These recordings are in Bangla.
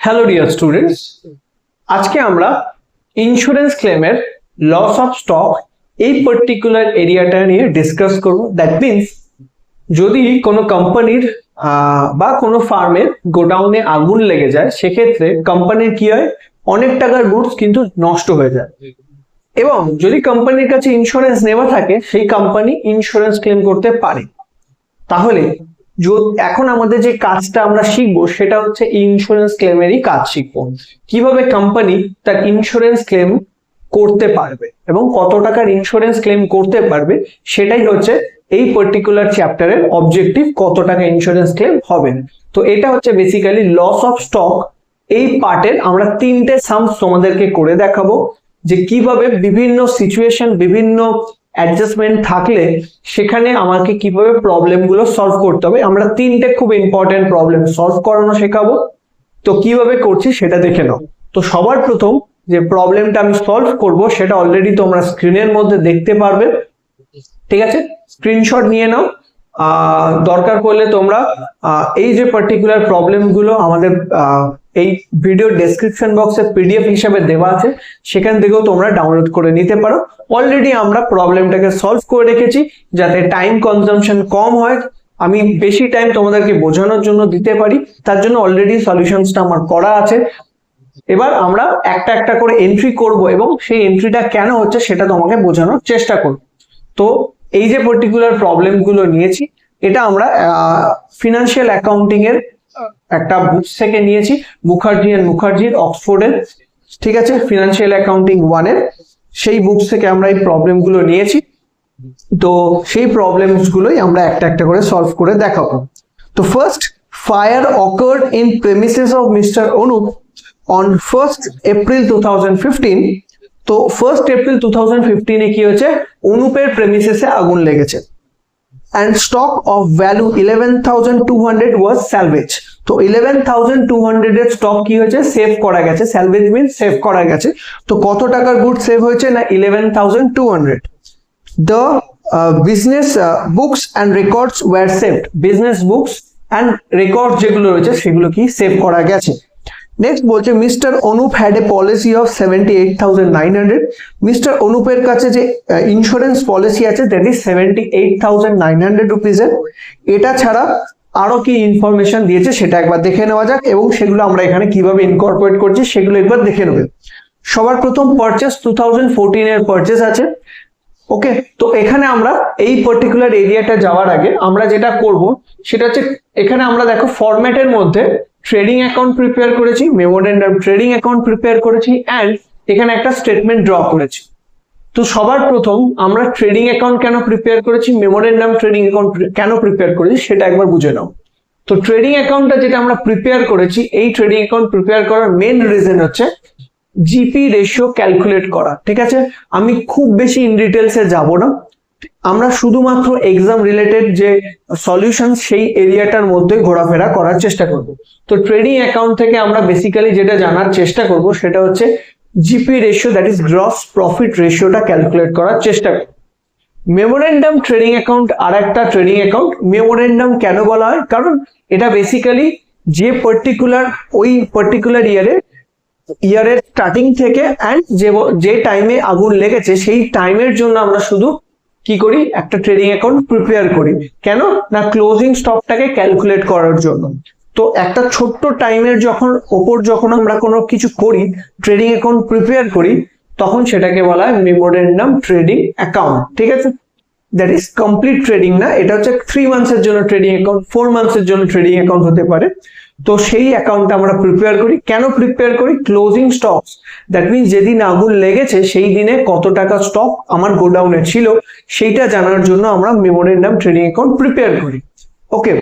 হ্যালো ডিয়ার স্টুডেন্টস, আজকে আমরা ইন্স্যুরেন্স ক্লেমের লস অফ স্টক এই পার্টিকুলার এরিয়াটা নিয়ে ডিসকাস করব। দ্যাট মিনস যদি কোনো কোম্পানির বা কোনো ফার্মের গোডাউনে আগুন লেগে যায়, সেক্ষেত্রে কোম্পানির কি হয়, অনেক টাকার গুডস কিন্তু নষ্ট হয়ে যায়। এবং যদি কোম্পানির কাছে ইন্স্যুরেন্স নেওয়া থাকে, সেই কোম্পানি ইন্স্যুরেন্স ক্লেম করতে পারে। তাহলে এখন আমাদের যে কাজটা আমরা শিখবো সেটা হচ্ছে ইন্স্যুরেন্স ক্লেমেরই কাজ শিখবো। কিভাবে কোম্পানি তার ইন্স্যুরেন্স ক্লেম করতে পারবে এবং কত টাকার ইন্স্যুরেন্স ক্লেম করতে পারবে, সেটাই হচ্ছে এই পার্টিকুলার চ্যাপ্টারের অবজেক্টিভ। কত টাকা ইন্স্যুরেন্স ক্লেম হবে। তো এটা হচ্ছে বেসিক্যালি লস অফ স্টক। এই পার্টের আমরা তিনটে সামস তোমাদেরকে করে দেখাবো, যে কিভাবে বিভিন্ন সিচুয়েশন, বিভিন্ন অ্যাডজাস্টমেন্ট থাকলে সেখানে আমাকে কিভাবে প্রবলেম গুলো সলভ করতে হবে। আমরা তিনটে খুব ইম্পর্টেন্ট প্রবলেম সলভ করানো শেখাবো। তো কিভাবে করছি সেটা দেখে নাও। তো সবার প্রথম যে প্রবলেমটা আমি সলভ করব সেটা অলরেডি তোমরা স্ক্রিনের মধ্যে দেখতে পারবে। ঠিক আছে, স্ক্রিনশট নিয়ে নাও। দরকার পড়লে তোমরা এই যে পার্টিকুলার প্রবলেম গুলো আমাদের এই ভিডিও ডেসক্রিপশন বক্সে পিডিএফ হিসেবে দেওয়া আছে, সেখান থেকেও তোমরা ডাউনলোড করে নিতে পারো। অলরেডি আমরা প্রবলেমটাকে সলভ করে রেখেছি যাতে টাইম কনজাম্পশন কম হয়, আমি বেশি টাইম তোমাদেরকে বোঝানোর জন্য দিতে পারি, তার জন্য অলরেডি সলিউশনসটা আমার করা আছে। এবার আমরা একটা একটা করে এন্ট্রি করব এবং সেই এন্ট্রিটা কেন হচ্ছে সেটা তোমাকে বোঝানোর চেষ্টা করব। তো এই যে পার্টিকুলার প্রবলেম গুলো নিয়েছি, এটা আমরা ফিনান্সিয়াল অ্যাকাউন্টিং এর একটা বুকস থেকে নিয়েছি, মুখার্জি এন্ড মুখার্জির, অক্সফোর্ডের। ঠিক আছে, ফিনান্সিয়াল অ্যাকাউন্টিং 1 এর সেই বুকস থেকে আমরা এই প্রবলেম গুলো নিয়েছি। তো সেই প্রবলেমস গুলোই আমরা একটা একটা করে সলভ করে দেখাবো। তো first, fire occurred in premises of mister Anup on 1st April 2015। তো 1st April 2015 এ কি হয়েছে, অনুপের প্রেমিসেসে আগুন লেগেছে। and stock of value 11,200 was salvage। তো 11,200 এর স্টক কি হয়েছে, সেভ করা গেছে। salvage means সেভ করা গেছে। তো কত টাকার গুড সেভ হয়েছে না 11,200। the business books and records were saved। business books and records যেগুলো রয়েছে সেগুলো কি সেভ করা গেছে। নেক্সট বলছে mister Anup had a policy of 78,900। Mister অনুপের কাছে যে ইন্স্যুরেন্স পলিসি আছে দ্যাট ইজ 78,900 রুপিজের। এটা ছাড়া আরো কি ইনফরমেশন দিয়েছে সেটা একবার দেখে নেওয়া যাক, এবং সেগুলো আমরা এখানে কিভাবে ইনকর্পোরেট করছি সেগুলো একবার দেখে নেবে। সবার প্রথম পারচেস 2014 এর পারচেস আছে। ওকে, তো এখানে আমরা এই পার্টিকুলার এরিয়াটা যাওয়ার আগে আমরা যেটা করব সেটা হচ্ছে, এখানে আমরা দেখো ফরম্যাটের মধ্যে ট্রেডিং অ্যাকাউন্ট প্রিপেয়ার করেছি, মেমোরেন্ডাম ট্রেডিং অ্যাকাউন্ট প্রিপেয়ার করেছি, এন্ড এখানে একটা স্টেটমেন্ট ড্র করেছি। তো সবার প্রথম আমরা ট্রেডিং অ্যাকাউন্ট কেন প্রিপেয়ার করেছি, মেমোরেন্ডাম ট্রেডিং অ্যাকাউন্ট কেন প্রিপেয়ার করেছি সেটা একবার বুঝে নাও। তো ট্রেডিং অ্যাকাউন্টটা যেটা আমরা প্রিপেয়ার করেছি, এই ট্রেডিং অ্যাকাউন্ট প্রিপেয়ার করার মেইন রিজন হচ্ছে জিপি রেশিও ক্যালকুলেট করা। ঠিক আছে, আমি খুব বেশি ইন ডিটেলসে যাব না, আমরা শুধুমাত্র এক্সাম রিলেটেড যে সলিউশন সেই এরিয়াটার মধ্যে ঘোরাফেরা করার চেষ্টা করব। তো ট্রেডিং অ্যাকাউন্ট থেকে আমরা বেসিক্যালি যেটা জানার চেষ্টা করব সেটা হচ্ছে GP ratio, that is gross profit রেশিওটা ক্যালকুলেট করার চেষ্টা করব। মেমোরেন্ডাম ট্রেডিং অ্যাকাউন্ট আর একটা ট্রেডিং অ্যাকাউন্ট। মেমোরেন্ডাম কেন বলা হয়, কারণ এটা বেসিক্যালি যে পার্টিকুলার ইয়ারের স্টার্টিং থেকে এন্ড যে টাইমে আগুন লেগেছে সেই টাইমের জন্য আমরা শুধু কি করি, একটা ট্রেডিং অ্যাকাউন্ট প্রিপেয়ার করি। কেন না, ক্লোজিং স্টকটাকে ক্যালকুলেট করার জন্য। তো একটা ছোট্ট টাইমের যখন আমরা কোনো কিছু করি, ট্রেডিং অ্যাকাউন্ট প্রিপেয়ার করি, তখন সেটাকে বলা হয় মেমোরেন্ডাম ট্রেডিং অ্যাকাউন্ট। ঠিক আছে, দ্যাট ইজ কমপ্লিট ট্রেডিং না, এটা হচ্ছে 3 মান্থসের জন্য ট্রেডিং অ্যাকাউন্ট, 4 মান্থসের জন্য ট্রেডিং অ্যাকাউন্ট হতে পারে। তো সেই অ্যাকাউন্টটা আমরা প্রিপেয়ার করি। কেন প্রিপেয়ার করি, ক্লোজিং স্টক, দ্যাট মিনস যেদিন আগুন লেগেছে সেই দিনে কত টাকা স্টক আমার গোডাউনে ছিল সেইটা জানার জন্য আমরা মেমোরেন্ডাম ট্রেডিং অ্যাকাউন্ট প্রিপেয়ার করি। ওকে,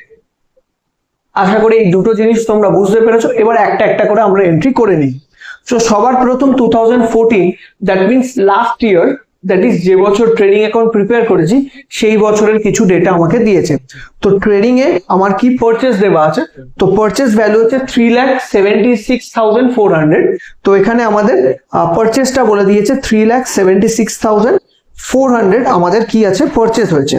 আশা করি এই দুটো জিনিস তোমরা বুঝতে পেরেছো। এবার একটা একটা করে আমরা এন্ট্রি করে নিই। তো সবার প্রথম 2014, that means last year, that is যে বছর ট্রেডিং অ্যাকাউন্ট প্রিপেয়ার করেছি সেই বছরের কিছু ডেটা আমাকে দিয়েছে। তো ট্রেডিং এ আমার কি পারচেস দেওয়া আছে, তো পারচেস ভ্যালু হচ্ছে 3,76,400। তো এখানে আমাদের পারচেসটা বলে দিয়েছে 3,76,400 আমাদের কি আছে, পারচেস হয়েছে।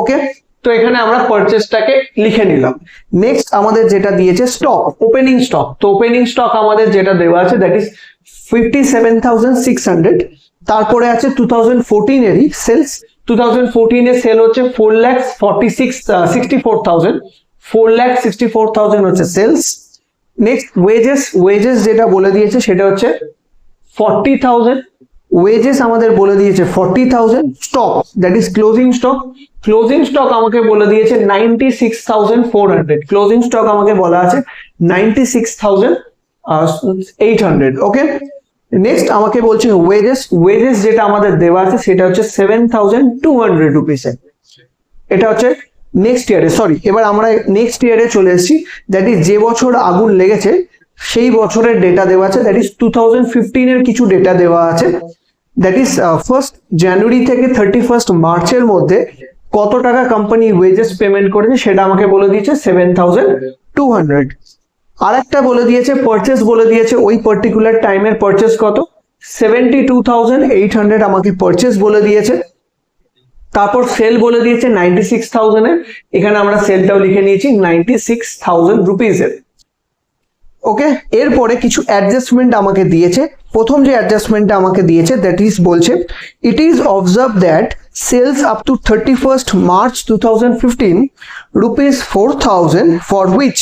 ওকে, তো এখানে আমরা পারচেসটাকে লিখে নিলাম। নেক্সট আমাদের যেটা দিয়েছে স্টক, ওপেনিং স্টক। তো ওপেনিং স্টক আমাদের যেটা দেওয়া আছে দ্যাট ইজ 57,600। তারপরে আছে 2014 এরই সেলস। 2014 এর সেল হচ্ছে 4,64,000। 4,64,000 হচ্ছে সেলস। নেক্সট ওয়েজেস যেটা বলে দিয়েছে সেটা হচ্ছে 40,000। ওয়েজেস আমাদের বলে দিয়েছে 40,000। Stock that is closing stock. Closing stock আমাকে বলে দিয়েছে 96,400। ক্লোজিং স্টক আমাকে বলা আছে 96,800। ওকে, নেক্সট আমাকে বলছে ওয়েজেস যেটা আমাদের দেওয়া আছে সেটা হচ্ছে 7,200 রুপিস। এটা হচ্ছে নেক্সট ইয়ারে, সরি এবার আমরা নেক্সট ইয়ারে চলে এসেছি। দ্যাট ইজ যে বছর আগুন লেগেছে সেই বছরের ডেটা দেওয়া আছে। দ্যাট ইজ 2015 এর কিছু ডেটা দেওয়া আছে। দ্যাট ইজ 1 জানুয়ারি থেকে 31 মার্চের মধ্যে কত টাকা কোম্পানি ওয়েজেস পেমেন্ট করেছে সেটা আমাকে বলে দিয়েছে 7,200। আর একটা বলে দিয়েছে পারচেস বলে দিয়েছে ওই পার্টিকুলার টাইমের পারচেস কত, 72,800 আমাকে পারচেস বলে দিয়েছে। তারপর সেল বলে দিয়েছে 96,000 এর। এখানে আমরা সেলটাও লিখে নিয়েছি 96,000 রুপিসের। ওকে, এরপরে কিছু অ্যাডজাস্টমেন্ট আমাকে দিয়েছে। প্রথম যে অ্যাডজাস্টমেন্টটা আমাকে দিয়েছে দ্যাট ইজ বলছে it is observe that sales up to 31st March 2015 rupees 4,000 for which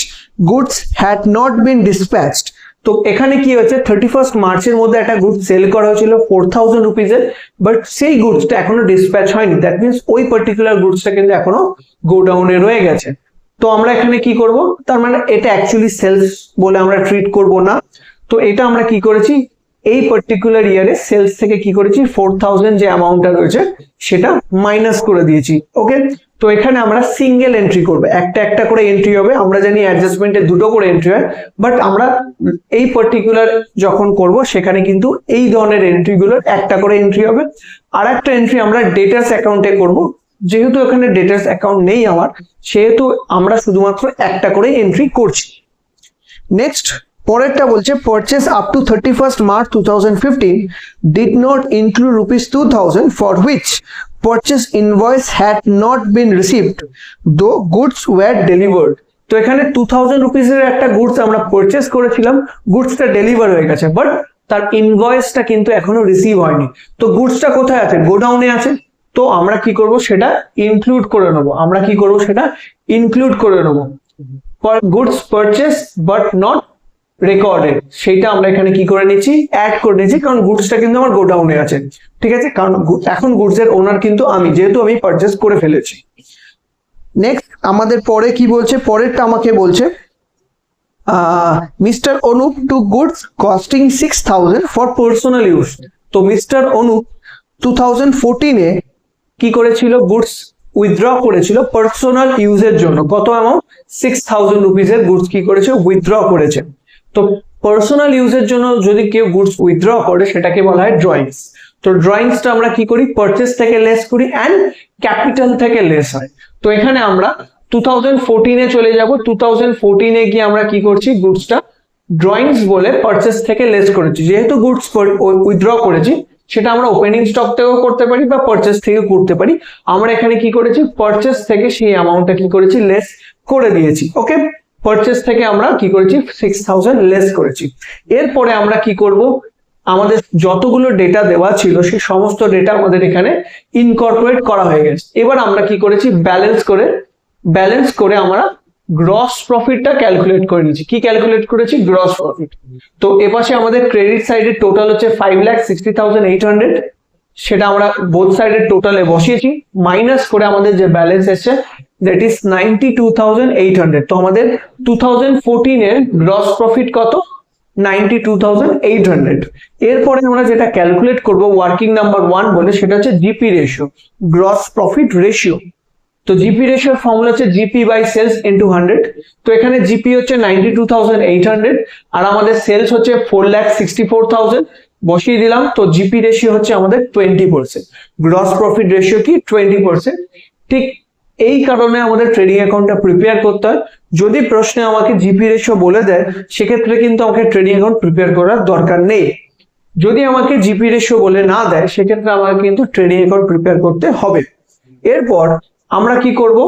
goods had not been dispatched। তো এখানে কি হচ্ছে 31st মার্চের মধ্যে একটা গুডস সেল করা হয়েছিল 4,000 রুপিসের, বাট সেই গুডসটা এখনো ডিসপ্যাচ হয়নি। দ্যাট মিনস ওই পার্টিকুলার গুডসটা কিন্তু এখনো গোডাউনে রয়ে গেছে। তো আমরা এখানে কি করব, তার মানে এটা অ্যাকচুয়ালি সেলস বলে আমরা ট্রিট করব না। তো এটা আমরা কি করেছি, এই পার্টিকুলার ইয়ারে সেলস থেকে কি করেছি 4,000 যে অ্যামাউন্টটা রয়েছে সেটা মাইনাস করে দিয়েছি। ওকে, তো এখানে আমরা সিঙ্গেল এন্ট্রি করব, একটা করে এন্ট্রি হবে। আমরা জানি অ্যাডজাস্টমেন্টে দুটো করে এন্ট্রি হয়, বাট আমরা এই পার্টিকুলার যখন করব সেখানে কিন্তু এই ধরনের এন্ট্রিগুলোর একটা করে এন্ট্রি হবে। আর একটা এন্ট্রি আমরা ডেটার্স অ্যাকাউন্টে করব। যেহেতু এখানে ডেটার্স অ্যাকাউন্ট নেই আমার, সেহেতু আমরা শুধুমাত্র একটা করে এন্ট্রি করছি। নেক্সট পরেরটা বলছে purchase up to 31st March 2015 did not include rupees 2,000 for which purchase invoice had not been received though goods were delivered। তো এখানে 2,000 রুপিসের একটা গুডস আমরা পারচেস করেছিলাম, গুডসটা ডেলিভার হয়ে গেছে, বাট তার ইনভয়েসটা কিন্তু এখনো রিসিভ হয়নি। তো গুডসটা কোথায় আছে, গোডাউনে আছে। তো আমরা কি করব, সেটা ইনক্লুড করে নেব। আমরা কি করব, সেটা ইনক্লুড করে নেব। Goods purchase but not recorded, সেটা আমরা এখানে কি করে নিচ্ছি, অ্যাড করে নিচ্ছি, কারণ গুডসটা কিন্তু আমার গোডাউনে আছে। ঠিক আছে, কারণ এখন গুডস এর ওনার কিন্তু আমি, যেহেতু আমি পারচেস করে ফেলেছি। নেক্সট আমাদের পরে কি বলছে, পরেরটা আমাকে বলছে mister Anup two goods costing 6,000 for personal use. তো মিস্টার অনুপ 2014 এ কি করেছিল, গুডস উইথড্র করেছিল পার্সোনাল ইউজের জন্য। কত অ্যামাউন্ট, 6,000 রুপিসের গুডস কি করেছে, উইথড্র করেছে। তো পার্সোনাল ইউজের জন্য যদি কেউ গুডস উইথড্র করে সেটাকে বলা হয় ড্রয়িংস। তো ড্রয়িংসটা আমরা কি করি, পারচেস থেকে লেস করি অ্যান্ড ক্যাপিটাল থেকে লেস হয়। তো এখানে আমরা 2014 এ চলে যাব। 2014 এ গিয়ে আমরা কি করছি, গুডসটা ড্রয়িংস বলে পারচেস থেকে লেস করেছি। যেহেতু গুডস উইথড্র করেছি, সেটা আমরা ওপেনিং স্টক থেকেও করতে পারি বা পারচেস থেকেও করতে পারি। আমরা এখানে কি করেছি, পারচেস থেকে সেই অ্যামাউন্টটা কি করেছি, লেস করে দিয়েছি। ওকে, পারচেস থেকে আমরা কি করেছি, 6,000 লেস করেছি। এরপরে আমরা কি করব, আমাদের যতগুলো ডেটা দেওয়া ছিল সেই সমস্ত ডেটা আমাদের এখানে ইনকর্পোরেট করা হয়ে গেছে। এবার আমরা কি করেছি, ব্যালেন্স করে আমরা গ্রস প্রফিটটা ক্যালকুলেট করে নিয়েছি। কি ক্যালকুলেট করেছি, গ্রস প্রফিট। তো এপাশে আমাদের ক্রেডিট সাইডের টোটাল হচ্ছে 5,60,800, সেটা আমরা বোথ সাইডের টোটালে বসিয়েছি। মাইনাস করে আমাদের যে ব্যালেন্স এসেছে দ্যাট ইজ 92,800। তো আমাদের 2014 এর গ্রস প্রফিট কত, 92,800। এরপরে আমরা যেটা ক্যালকুলেট করব ওয়ার্কিং নাম্বার 1 বলে, সেটা হচ্ছে GP ratio, gross profit ratio. তো জিপি রেশিওর ফর্মুলা হচ্ছে জিপি বাই সেলস ইনটু 100। তো এখানে জিপি হচ্ছে 92,800 আর আমাদের সেলস হচ্ছে 4,64,000, বসিয়ে দিলাম। তো জিপি রেশিও হচ্ছে আমাদের 20%, গ্রস প্রফিট রেশিও কি 20%। ঠিক এই কারণে আমাদের ট্রেডিং অ্যাকাউন্টটা প্রিপেয়ার করতে হয়। যদি প্রশ্নে আমাকে জিপি রেশিও বলে দেয়, সেক্ষেত্রে কিন্তু আমাকে ট্রেডিং অ্যাকাউন্ট প্রিপেয়ার করার দরকার নেই। যদি আমাকে জিপি রেশিও বলে না দেয়, সেক্ষেত্রে আমাকে কিন্তু ট্রেডিং অ্যাকাউন্ট প্রিপেয়ার করতে হবে। এরপর আমরা কি করব,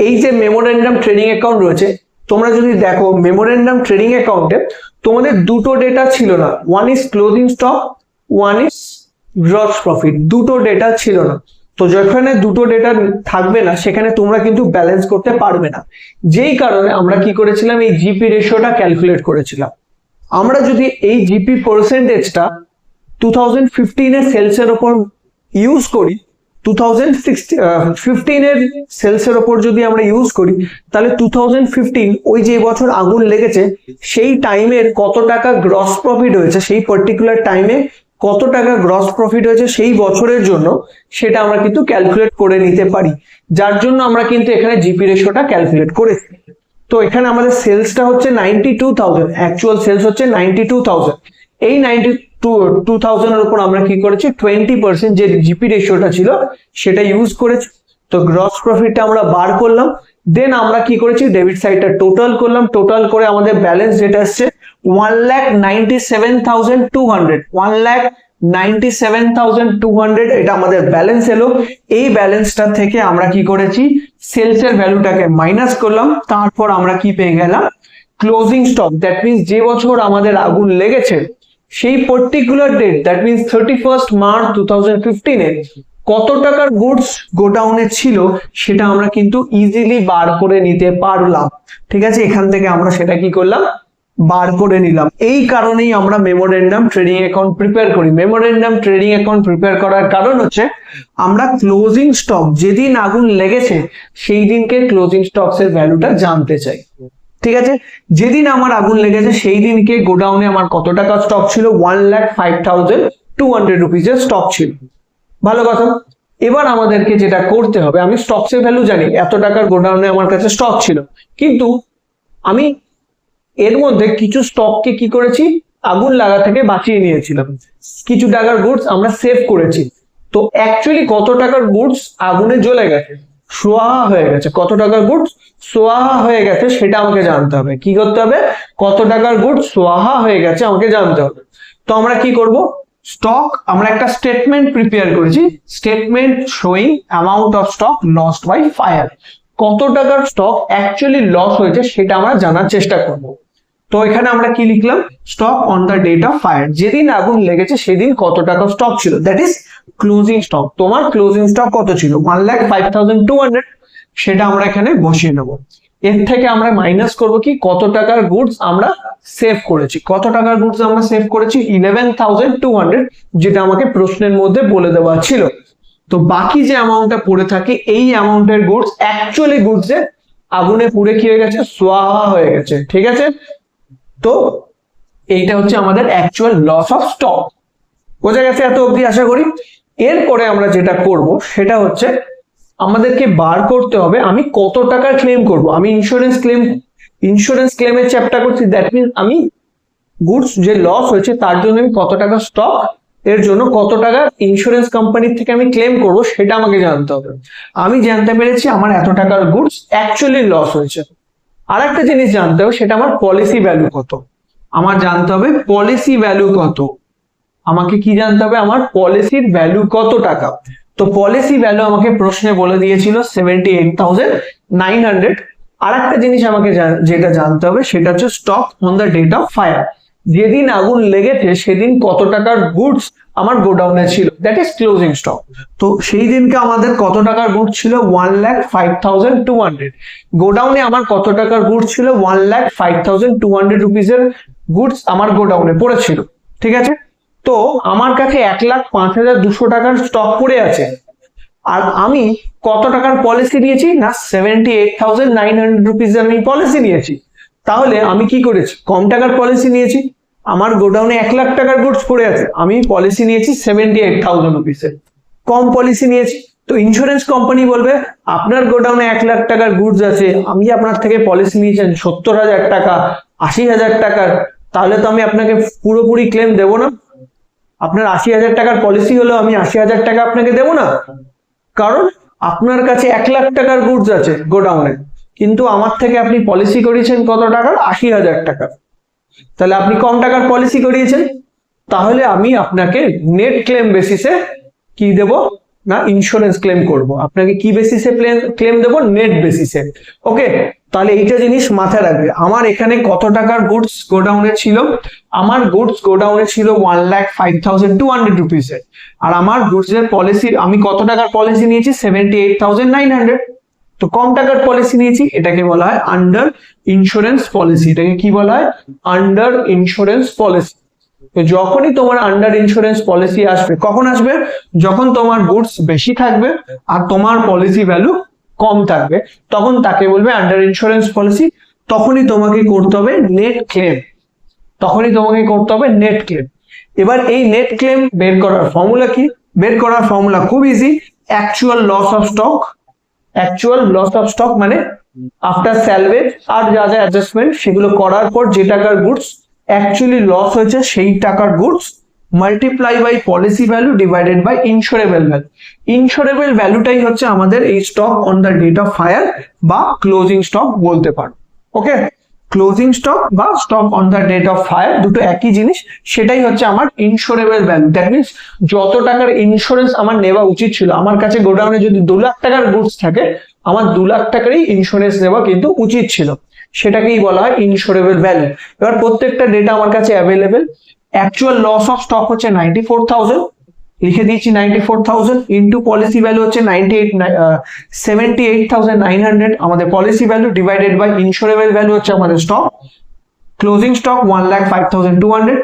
এই যে মেমোরেন্ডাম ট্রেডিং অ্যাকাউন্ট রয়েছে, তোমরা যদি দেখো মেমোরেন্ডাম ট্রেডিং অ্যাকাউন্টে তোমাদের দুটো ডেটা ছিল না, one is closing stock, one is gross profit, দুটো ডেটা ছিল না। তো যেখানে দুটো ডেটা থাকবে না সেখানে তোমরা কিন্তু ব্যালেন্স করতে পারবে না, যেই কারণে আমরা কি করেছিলাম, এই জিপি রেশিওটা ক্যালকুলেট করেছিলাম। আমরা যদি এই জিপি পার্সেন্টেজটা 2015 এর সেলসের উপর ইউজ করি, 2015 এর সেলসের ওপর যদি আমরা ইউজ করি, তাহলে 2015 ওই যে বছর আগুন লেগেছে সেই টাইমের কত টাকা গ্রস প্রফিট হয়েছে, সেই পার্টিকুলার টাইমে কত টাকা গ্রস প্রফিট হয়েছে সেই বছরের জন্য, সেটা আমরা কিন্তু ক্যালকুলেট করে নিতে পারি, যার জন্য আমরা কিন্তু এখানে জিপি রেশিওটা ক্যালকুলেট করেছি। তো এখানে আমাদের সেলসটা হচ্ছে 92,000, অ্যাকচুয়াল সেলস হচ্ছে 92,000। এই 92,000 এর উপর আমরা কি করেছি, 20% যে জিপি রেশিওটা ছিল সেটা ইউজ করেছি। তো গ্রস প্রফিটটা আমরা বার করলাম, দেন আমরা কি করেছি, ডেবিট সাইডটা টোটাল করলাম, টোটাল করে আমাদের ব্যালেন্স যেটা আসছে 1,97,200, 1,97,200 এটা আমাদের ব্যালেন্স এলো। এই ব্যালেন্সটা থেকে আমরা কি করেছি, সেলসের ভ্যালুটাকে মাইনাস করলাম, তারপর আমরা কি পেয়ে গেলাম, ক্লোজিং স্টক। দ্যাট মিনস যে বছর আমাদের আগুন লেগেছে সেই particular date, that means 31 March 2015 এ কত টাকার গুডস গোডাউনে ছিল সেটা আমরা কিন্তু ইজিলি বার করে নিতে পারলাম। ঠিক আছে, এখান থেকে আমরা সেটা কি করলাম, বার করে নিলাম। এই কারণেই আমরা মেমোরেন্ডাম ট্রেডিং অ্যাকাউন্ট প্রিপেয়ার করি। মেমোরেন্ডাম ট্রেডিং অ্যাকাউন্ট প্রিপেয়ার করার কারণ হচ্ছে আমরা ক্লোজিং স্টক, যেদিন আগুন লেগেছে সেই দিনকে ক্লোজিং স্টকস এর ভ্যালুটা জানতে চাই। ঠিক আছে, যেদিন আমার আগুন লেগেছে সেই দিনকে গোডাউনে আমার কত টাকা স্টক ছিল, 1,05,200 রুপিজের স্টক ছিল। ভালো কথা। এবার আমাদেরকে যেটা করতে হবে, আমি স্টকস এর ভ্যালু জানি, এত টাকার গোডাউনে আমার কাছে স্টক ছিল, কিন্তু আমি এর মধ্যে কিছু স্টককে কি করেছি, আগুন লাগা থেকে বাঁচিয়ে নিয়েছিলাম, কিছু টাকার গুডস আমরা সেভ করেছি। তো অ্যাকচুয়ালি কত টাকার গুডস আগুনে জ্বলে গেছে, সোয়াহা হয়ে গেছে, কত টাকার গুডস সোয়াহা হয়ে গেছে সেটা আমাকে জানতে হবে। কি করতে হবে, কত টাকার গুডস সোয়াহা হয়ে গেছে আমাকে জানতে হবে। তো আমরা কি করব, স্টক, আমরা একটা স্টেটমেন্ট প্রিপেয়ার করেছি, statement showing amount of stock lost by fire. কত টাকার স্টক অ্যাকচুয়ালি লস হয়েছে সেটা আমরা জানার চেষ্টা করব। তো এখানে আমরা কি লিখলাম, stock on the date of fire, যেদিন আগুন লেগেছে সেদিন কত টাকা স্টক ছিল, দ্যাট ইজ ক্লোজিং স্টক। তোমার ক্লোজিং স্টক কত ছিল, 1,05,200, সেটা আমরা এখানে বসিয়ে নেব। এর থেকে আমরা মাইনাস করব কি, কত টাকার গুডস আমরা সেভ করেছি। কত টাকার গুডস আমরা সেভ করেছি, 11,200, যেটা আমাকে প্রশ্নের মধ্যে বলে দেওয়া ছিল। তো বাকি যে অ্যামাউন্টটা পড়ে থাকে, এই অ্যামাউন্টের গুডস অ্যাকচুয়ালি গুডসে আগুনে পুড়ে কি হয়ে গেছে, সোয়াহা হয়ে গেছে। ঠিক আছে, তো এইটা হচ্ছে আমাদের অ্যাকচুয়াল লস অফ স্টক। বোঝা গেছে এত অবধি আশা করি। এরপরে আমরা যেটা করব সেটা হচ্ছে আমাদেরকে বার করতে হবে আমি কত টাকা ক্লেম করব। আমি ইন্স্যুরেন্স ক্লেমের চ্যাপ্টার করছি, দ্যাট মিনস আমি গুডস যে লস হয়েছে তার জন্য আমি কত টাকা স্টক এর জন্য কত টাকা ইন্স্যুরেন্স কোম্পানির থেকে আমি ক্লেম করব সেটা আমাকে জানতে হবে। আমি জানতে পেরেছি আমার এত টাকার গুডস অ্যাকচুয়ালি লস হয়েছে। আর একটা জিনিস জানতে হবে, সেটা আমার পলিসি ভ্যালু কত। আমার জানতে হবে পলিসি ভ্যালু কত, আমাকে কি জানতে হবে, আমার পলিসির ভ্যালু কত টাকা। তো পলিসি ভ্যালু আমাকে প্রশ্নে বলে দিয়েছিল 78,900। আর একটা জিনিস আমাকে যেটা জানতে হবে সেটা হচ্ছে stock on the date of fire, যেদিন আগুন লেগেছে সেদিন কত টাকার গুডস আমার গোডাউনে ছিল, দ্যাট ইজ ক্লোজিং স্টক। তো সেই দিনকে আমাদের কত টাকার গুডস ছিল, 1,05,200। গোডাউনে আমার কত টাকার গুডস ছিল, 1,05,200 রুপিজের গুডস আমার গোডাউনে পড়েছিল। ঠিক আছে, তো আমার কাছে 1,05,200 টাকার স্টক পড়ে আছে, আর আমি কত টাকার পলিসি নিয়েছি না, 78,900 রুপিজ আমি পলিসি নিয়েছি। তাহলে আমি কি করেছি, কম টাকার পলিসি নিয়েছি। আমার গোডাউনে 1,00,000 টাকার গুডস পড়ে আছে, আমি পলিসি নিয়েছি 78,000 রুপিসের, কম পলিসি নিয়েছি। তো ইন্স্যুরেন্স কোম্পানি বলবে আপনার গোডাউনে 1,00,000 টাকার গুডস আছে, আমি আপনার থেকে পলিসি নিয়েছেন 70,000 টাকা, 80,000 টাকার, তাহলে তো আমি আপনাকে পুরোপুরি ক্লেম দেবো না। আপনার 80,000 টাকার পলিসি হলো, আমি 80,000 টাকা আপনাকে দেবো না, কারণ আপনার কাছে 1,00,000 টাকার গুডস আছে গোডাউনে, কিন্তু আমার থেকে আপনি পলিসি করিয়েছেন কত টাকার, 80,000 টাকা। তাহলে আপনি কম টাকার পলিসি করিয়েছেন, তাহলে আমি আপনাকে নেট ক্লেম বেসিসে কি দেব, না ইন্স্যুরেন্স ক্লেম করব, আপনাকে কি বেসিসে ক্লেম দেবো? নেট বেসিসে। ওকে, তাহলে এইটা জিনিস মাথায় রাখবে। আমার এখানে কত টাকার গুডস গোডাউনে ছিল? আমার গুডস গোডাউনে ছিল 1,05,200 রুপিসের। আর আমার গুডস এর পলিসি, আমি কত টাকার পলিসি নিয়েছি? 78,900। তো কম টাকার পলিসি নিয়েছি, এটাকে বলা হয় আন্ডার ইন্স্যুরেন্স পলিসি। এটাকে কি বলা হয়? Under insurance policy. তো যখনই তোমার আন্ডার ইন্স্যুরেন্স পলিসি আসবে, কখন আসবে? যখন তোমার গুডস বেশি থাকবে আর তোমার পলিসি ভ্যালু কম থাকবে, তখন তাকে বলবে আন্ডার ইন্স্যুরেন্স পলিসি। তখনই তোমাকে করতে হবে নেট ক্লেম, তখনই তোমাকে করতে হবে নেট ক্লেম। এবার এই নেট ক্লেম বের করার ফর্মুলা কি? বের করার ফর্মুলা খুব easy. Actual loss of stock, actual loss of stock মানে আফটার স্যালভেজ আর যা যা অ্যাডজাস্টমেন্ট সেগুলো করার পর যে টাকার গুডস অ্যাকচুয়ালি লস হয়েছে সেই টাকার goods multiply by policy value divided by insurable value. Insurable ভ্যালুটাই হচ্ছে আমাদের এই stock on the date of fire বা ক্লোজিং স্টক বলতে পারো। ওকে, ক্লোজিং স্টক বা stock on the date of fire দুটো একই জিনিস, সেটাই হচ্ছে আমার ইন্স্যুরেবল ভ্যালু। দ্যাট মিনস যত টাকার ইন্স্যুরেন্স আমার নেওয়া উচিত ছিল, আমার কাছে গোডাউনে যদি 2 লাখ টাকার গুডস থাকে, আমার 2 লাখ টাকারই ইন্স্যুরেন্স নেওয়া কিন্তু উচিত ছিল, সেটাকেই বলা হয় ইন্স্যুরেবল ভ্যালু। এবার প্রত্যেকটা ডেটা আমার কাছে available. Actual loss of stock হচ্ছে 94,000, লিখে দিয়েছি 94,000 ইন্টু পলিসি ভ্যালু হচ্ছে 78,900 আমাদের policy value divided by insurable value হচ্ছে আমাদের স্টক, ক্লোজিং স্টক 1,05,200।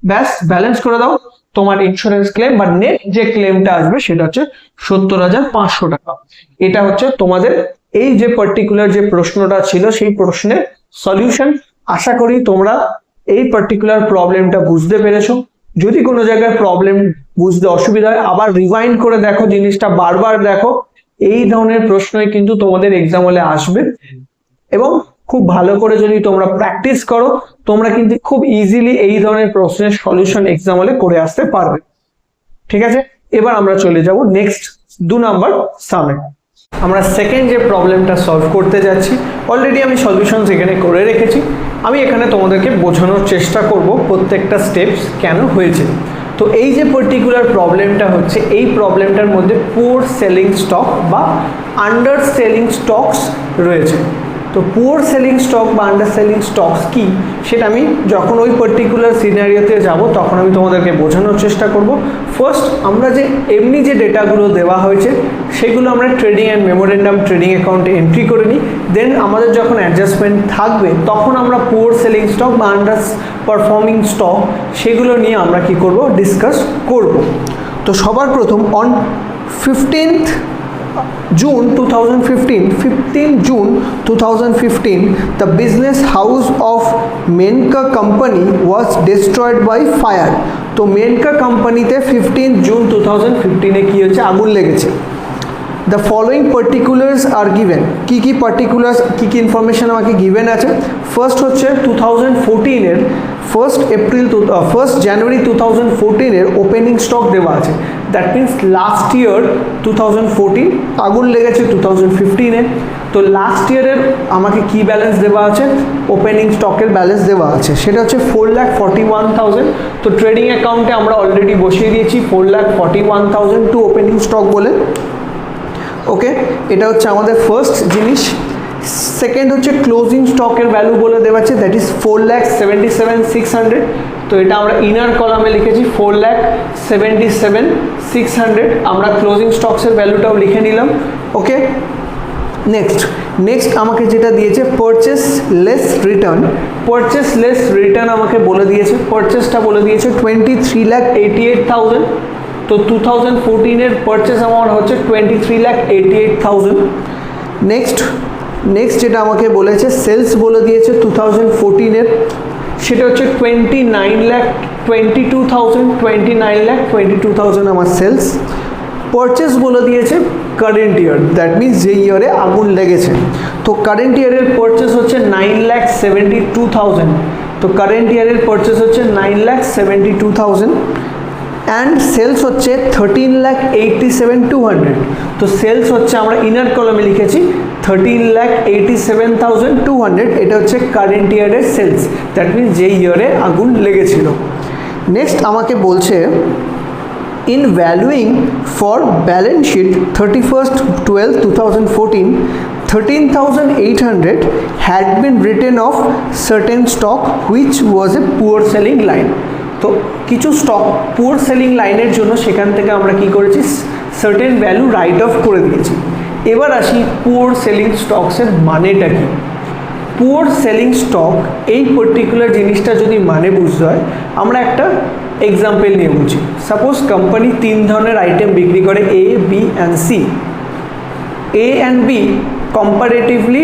ব্যাস, ব্যালেন্স করে দাও। তোমার ইন্স্যুরেন্স ক্লেম বা নেট যে ক্লেমটা আসবে সেটা হচ্ছে 70,500 টাকা। এটা হচ্ছে তোমাদের এই যে পার্টিকুলার যে প্রশ্নটা ছিল সেই প্রশ্নের সলিউশন। আশা করি তোমরা এই পার্টিকুলার প্রবলেমটা বুঝতে পেরেছো। যদি কোনো জায়গায় প্রবলেম বুঝতে অসুবিধা হয়, আবার রিভাইন্ড করে দেখো, জিনিসটা বারবার দেখো। এই ধরনের প্রশ্নই কিন্তু তোমাদের এক্সাম হলে আসবে, এবং খুব ভালো করে যদি তোমরা প্র্যাকটিস করো, তোমরা কিন্তু খুব ইজিলি এই ধরনের প্রশ্নের সলিউশন এক্সাম হলে করে আসতে পারবে। ঠিক আছে, এবার আমরা চলে যাব নেক্সট 2 নাম্বার সামে। আমরা সেকেন্ড যে প্রবলেমটা সলভ করতে যাচ্ছি, অলরেডি আমি সলিউশন এখানে করে রেখেছি। আমি এখানে তোমাদেরকে বোঝানোর চেষ্টা করব প্রত্যেকটা স্টেপস কেন হয়েছে। তো এই যে পার্টিকুলার প্রবলেমটা হচ্ছে, এই প্রবলেমটার মধ্যে পুয়ার সেলিং স্টক বা আন্ডার সেলিং স্টকস রয়েছে। তো পুয়ার সেলিং স্টক বা আন্ডার সেলিং স্টকস কি, সেটা আমি যখন ওই পার্টিকুলার সিনারিওতে যাব তখন আমি তোমাদেরকে বোঝানোর চেষ্টা করব। ফার্স্ট আমরা যে এমনি যে ডেটাগুলো দেওয়া হয়েছে সেগুলো আমরা ট্রেডিং অ্যান্ড মেমোরেন্ডাম ট্রেডিং অ্যাকাউন্টে এন্ট্রি করে নিই। দেন আমাদের যখন অ্যাডজাস্টমেন্ট থাকবে তখন আমরা পুয়ার সেলিং স্টক বা আন্ডার পারফর্মিং স্টক সেগুলো নিয়ে আমরা কি করব? ডিসকাস করব। তো সবার প্রথম on 15 June 2015, the business house of Menka company was destroyed by fire. তো মেনকা কোম্পানিতে 15 জুন 2015 কি হচ্ছে? আগুন লেগেছে। The following particulars are given. কি particulars, কি ইনফরমেশন আমাকে গিভেন আছে? ফার্স্ট হচ্ছে 2014 এর 1st জানুয়ারি 2014 এর ওপেনিং স্টক দেওয়া আছে। দ্যাট মিনস লাস্ট ইয়ার 2014 আগুন লেগেছে 2015 এ। তো লাস্ট ইয়ারের আমাকে কি ব্যালেন্স দেওয়া আছে? ওপেনিং স্টকের ব্যালেন্স দেওয়া আছে, সেটা হচ্ছে 4,41,000। তো ট্রেডিং অ্যাকাউন্টে আমরা অলরেডি বসিয়ে দিয়েছি 4,41,000 টু ওপেনিং স্টক বলে। ওকে, এটা হচ্ছে আমাদের ফার্স্ট জিনিস। সেকেন্ড হচ্ছে ক্লোজিং স্টকের ভ্যালু বলে দেওয়া আছে, দ্যাট ইজ 4,77,600। তো এটা আমরা ইনার কলামে লিখেছি 4,77,600। আমরা ক্লোজিং স্টকসের ভ্যালুটাও লিখে নিলাম। ওকে, নেক্সট আমাকে যেটা দিয়েছে পারচেস লেস রিটার্ন আমাকে বলে দিয়েছে। পারচেসটা বলে দিয়েছে 23,88,000। তো 2014 এর পারচেস অ্যামাউন্ট হচ্ছে 23,88,000। নেক্সট যেটা আমাকে বলেছে সেলস বলে দিয়েছে 2014 এর, সেটা হচ্ছে 29,22,000 আমার সেলস। পারচেস বলে দিয়েছে কারেন্ট ইয়ার, দ্যাট মিনস যে ইয়ারে আগুন লেগেছে। তো কারেন্ট ইয়ারের পারচেস হচ্ছে 9,72,000। তো কারেন্ট ইয়ারের পারচেস হচ্ছে 9,72,000 অ্যান্ড সেলস হচ্ছে 13,87,200। তো সেলস হচ্ছে আমরা ইনার কলামে লিখেছি 13,87,200। এটা হচ্ছে কারেন্ট ইয়ারের সেলস, দ্যাট মিনস যে ইয়ারে আগুন লেগেছিল। নেক্সট আমাকে বলছে in valuing for balance sheet 31st/12/2014, 13,800 had been written off certain stock which was a poor selling line. তো কিছু স্টক পুয়ার সেলিং লাইনের জন্য সেখান থেকে আমরা কি করেছি, সার্টেন ভ্যালু রাইট অফ করে দিয়েছি। এবার আসি পুয়ার সেলিং স্টকসের মানেটা কি। পুয়ার সেলিং স্টক এই পার্টিকুলার জিনিসটা যদি মানে বুঝতে হয়, আমরা একটা এক্সাম্পল নিয়ে বুঝি। সাপোজ কোম্পানি 3 ধরনের আইটেম বিক্রি করে, A, B and C. A and B comparatively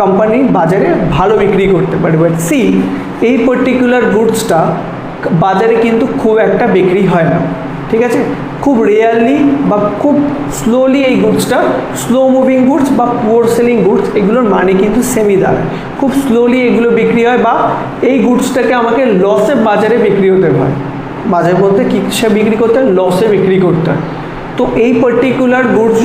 company বাজারে ভালো বিক্রি করতে পারে, বাট সি এই পার্টিকুলার গুডসটা বাজারে কিন্তু খুব একটা বিক্রি হয় না, ঠিক আছে। খুব রেয়ারলি বা খুব স্লোলি এই গুডসটা, স্লো মুভিং গুডস বা পুয়ার সেলিং গুডস, এগুলোর মানে কিন্তু সেমই দাঁড়ায়। খুব স্লোলি এগুলো বিক্রি হয় বা এই গুডসটাকে আমাকে লসে বাজারে বিক্রি হতে হয়। বাজার বলতে কি সে বিক্রি করতে হয়, লসে বিক্রি করতে হয়। তো এই পার্টিকুলার গুডস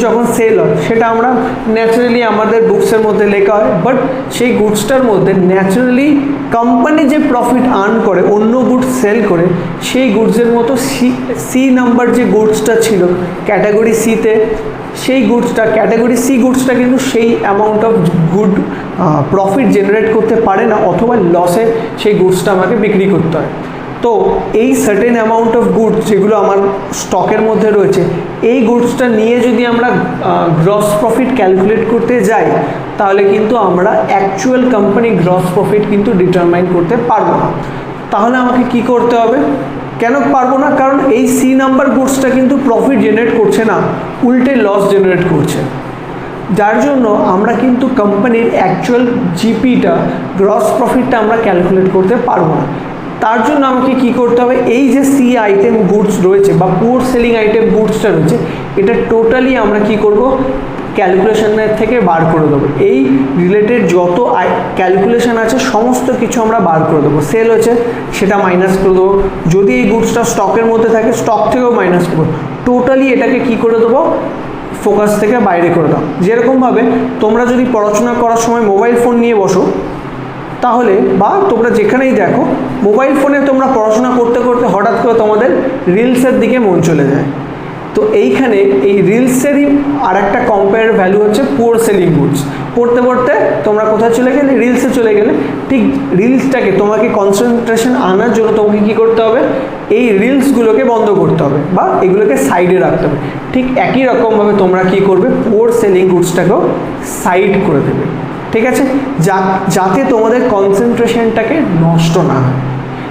যখন সেল হয়, সেটা আমরা ন্যাচারালি আমাদের বুকসের মধ্যে লেখা হয়, বাট সেই গুডসটার মধ্যে ন্যাচারালি কোম্পানি যে প্রফিট আর্ন করে অন্য গুডস সেল করে, সেই গুডসের মতো সি নাম্বার যে গুডসটা ছিল ক্যাটাগরি সিতে, সেই গুডসটা ক্যাটাগরি সি গুডসটা কিন্তু সেই amount of good profit generate করতে পারে না, অথবা লসে সেই গুডসটা আমাকে বিক্রি করতে হয়। তো এই সার্টেন অ্যামাউন্ট অফ গুডস যেগুলো আমার স্টকের মধ্যে রয়েছে, এই গুডসটা নিয়ে যদি আমরা গ্রস প্রফিট ক্যালকুলেট করতে যাই, তাহলে কিন্তু আমরা অ্যাকচুয়াল কোম্পানি গ্রস প্রফিট কিন্তু ডিটারমাইন করতে পারবো না। তাহলে আমাকে কি করতে হবে, কেন পারবো না, কারণ এই সি নাম্বার গুডসটা কিন্তু প্রফিট জেনারেট করছে না, উল্টে লস জেনারেট করছে। যার জন্য আমরা কিন্তু কোম্পানির অ্যাকচুয়াল জিপিটা, গ্রস প্রফিটটা আমরা ক্যালকুলেট করতে পারবো না। তার জন্য আমাকে কি করতে হবে, এই যে সি আইটেম গুডস রয়েছে বা পুয়ার সেলিং আইটেম গুডসটা রয়েছে, এটা টোটালি আমরা কি করব, ক্যালকুলেশনের থেকে বার করে দেবো। এই রিলেটেড যত ক্যালকুলেশন আছে সমস্ত কিছু আমরা বার করে দেবো। সেল হচ্ছে সেটা মাইনাস করে দেবো, যদি এই গুডসটা স্টকের মধ্যে থাকে স্টক থেকেও মাইনাস করবো, টোটালি এটাকে কি করে দেবো, ফোকাস থেকে বাইরে করে দাও। যেরকমভাবে তোমরা যদি পড়াশোনা করার সময় মোবাইল ফোন নিয়ে বসো, তাহলে বা তোমরা যেখানেই দেখো, মোবাইল ফোনে তোমরা পড়াশোনা করতে করতে হঠাৎ করে তোমাদের রিলসের দিকে মন চলে যায়। তো এইখানে এই রিলসেরই আর একটা কম্পেয়ার ভ্যালু হচ্ছে পুয়ার সেলিং গুডস। পড়তে পড়তে তোমরা কোথায় চলে গেলে, রিলসে চলে গেলে। ঠিক রিলসটাকে তোমাকে কনসেন্ট্রেশন আনার জন্য তোমাকে কী করতে হবে, এই রিলসগুলোকে বন্ধ করতে হবে বা এগুলোকে সাইডে রাখতে হবে। ঠিক একই রকমভাবে তোমরা কি করবে, পুয়ার সেলিং গুডসটাকেও সাইড করে দেবে, ঠিক আছে, যাতে তোমাদের কনসেন্ট্রেশনটাকে নষ্ট না হয়,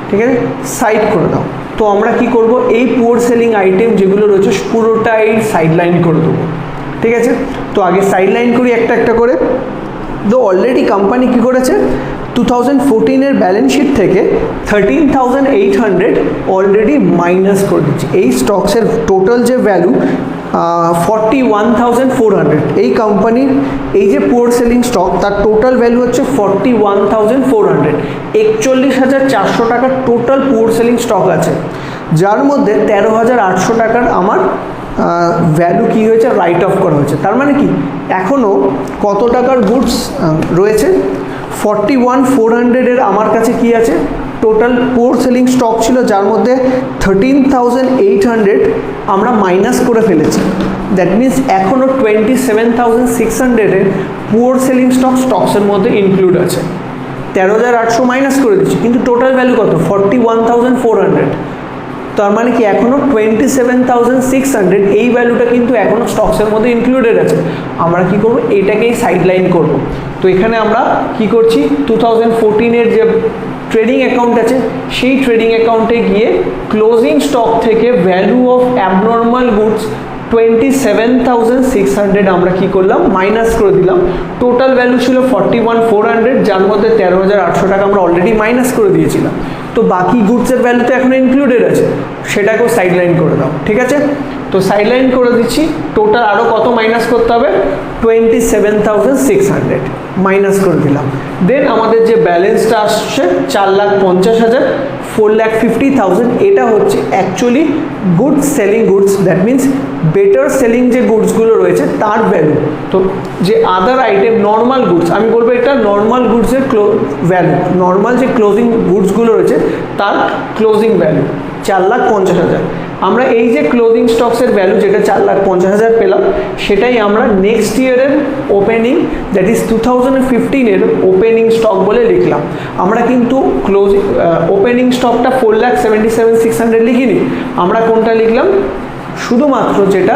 ঠিক আছে, সাইড করে দাও। তো আমরা কি করব, এই পুয়ার সেলিং আইটেম যেগুলো রয়েছে পুরোটাই সাইড লাইন করে দেবো, ঠিক আছে। তো আগে সাইড লাইন করি একটা একটা করে। তো অলরেডি কোম্পানি কি করেছে, 2014-এর ব্যালেন্স শিট থেকে 13,800 অলরেডি মাইনাস করে দিচ্ছে। এই স্টকসের টোটাল যে ভ্যালু 41,400, এই কোম্পানির এই যে পুয়ার সেলিং স্টক তার টোটাল ভ্যালু হচ্ছে 41,400। 41,400 টাকার টোটাল পুয়ার সেলিং স্টক আছে, যার মধ্যে 13,800 টাকার আমার ভ্যালু কি হয়েছে, রাইট অফ করা হয়েছে। তার মানে কি, এখনও কত টাকার গুডস রয়েছে, 41,400-এর আমার কাছে কি আছে, টোটাল পুয়ার সেলিং স্টক ছিল, যার মধ্যে 13,800 আমরা মাইনাস করে ফেলেছি। দ্যাট মিনস এখনও 27,600-এর পুয়ার সেলিং স্টকসের মধ্যে ইনক্লুড আছে। 13,800 মাইনাস করে দিচ্ছি, কিন্তু টোটাল ভ্যালু কত, 41,400। তার মানে কি এখনও 27,600 এই ভ্যালুটা কিন্তু এখনও স্টকসের মধ্যে ইনক্লুডেড আছে। আমরা কি করব, এইটাকেই সাইড লাইন করব। তো এখানে আমরা কি করছি, 2014-এর যে ট্রেডিং অ্যাকাউন্ট আছে, সেই ট্রেডিং অ্যাকাউন্টে গিয়ে ক্লোজিং স্টক থেকে ভ্যালু অফ অ্যাবনর্মাল গুডস 27,600 আমরা কি করলাম, মাইনাস করে দিলাম। টোটাল ভ্যালু ছিল 41,400, যার মধ্যে 13,800 টাকা আমরা অলরেডি মাইনাস করে দিয়েছিলাম। তো বাকি গুডসের ভ্যালু তো এখন ইনক্লুডেড আছে, সেটাকেও সাইড লাইন করে দাও, ঠিক আছে। তো সাইড লাইন করে দিচ্ছি। টোটাল আরও কত মাইনাস করতে হবে, 27,600 মাইনাস করে দিলাম। দেন আমাদের যে ব্যালেন্সটা আসছে 4,50,000, 4,50,000, এটা হচ্ছে actually good selling goods. That means better selling যে গুডসগুলো রয়েছে তার ভ্যালু। তো যে আদার আইটেম নর্মাল গুডস, আমি বলবো এটা নর্মাল গুডসের ভ্যালু, নর্মাল যে ক্লোজিং গুডসগুলো রয়েছে তার ক্লোজিং ভ্যালু 4,50,000। আমরা এই যে ক্লোজিং স্টকসের ভ্যালু যেটা 4,50,000 পেলাম, সেটাই আমরা নেক্সট ইয়ারের ওপেনিং দ্যাট ইজ 2015-এর ওপেনিং স্টক বলে লিখলাম। আমরা কিন্তু ক্লোজিং ওপেনিং স্টকটা 4,77,600 লিখিনি, আমরা কোনটা লিখলাম, শুধুমাত্র যেটা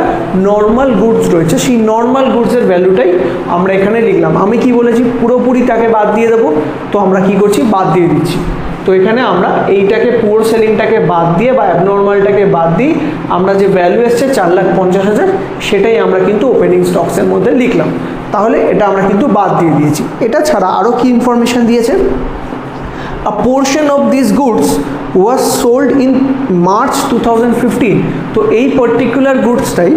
নর্মাল গুডস রয়েছে সেই নর্মাল গুডসের ভ্যালুটাই আমরা এখানে লিখলাম। আমি কি বলেছি, পুরোপুরি তাকে বাদ দিয়ে দেবো, তো আমরা কি করছি, বাদ দিয়ে দিচ্ছি। তো এখানে আমরা এইটাকে পুর সেলিংটাকে বাদ দিয়ে বা অ্যাবনর্মালটাকে বাদ দিয়ে আমরা যে ভ্যালু এসছে 4,50,000 সেটাই আমরা কিন্তু ওপেনিং স্টকসের মধ্যে লিখলাম। তাহলে এটা আমরা কিন্তু বাদ দিয়ে দিয়েছি। এটা ছাড়া আরও কি ইনফরমেশন দিয়েছে, a portion of these goods was sold in March 2015। তো এই পার্টিকুলার গুডসটাই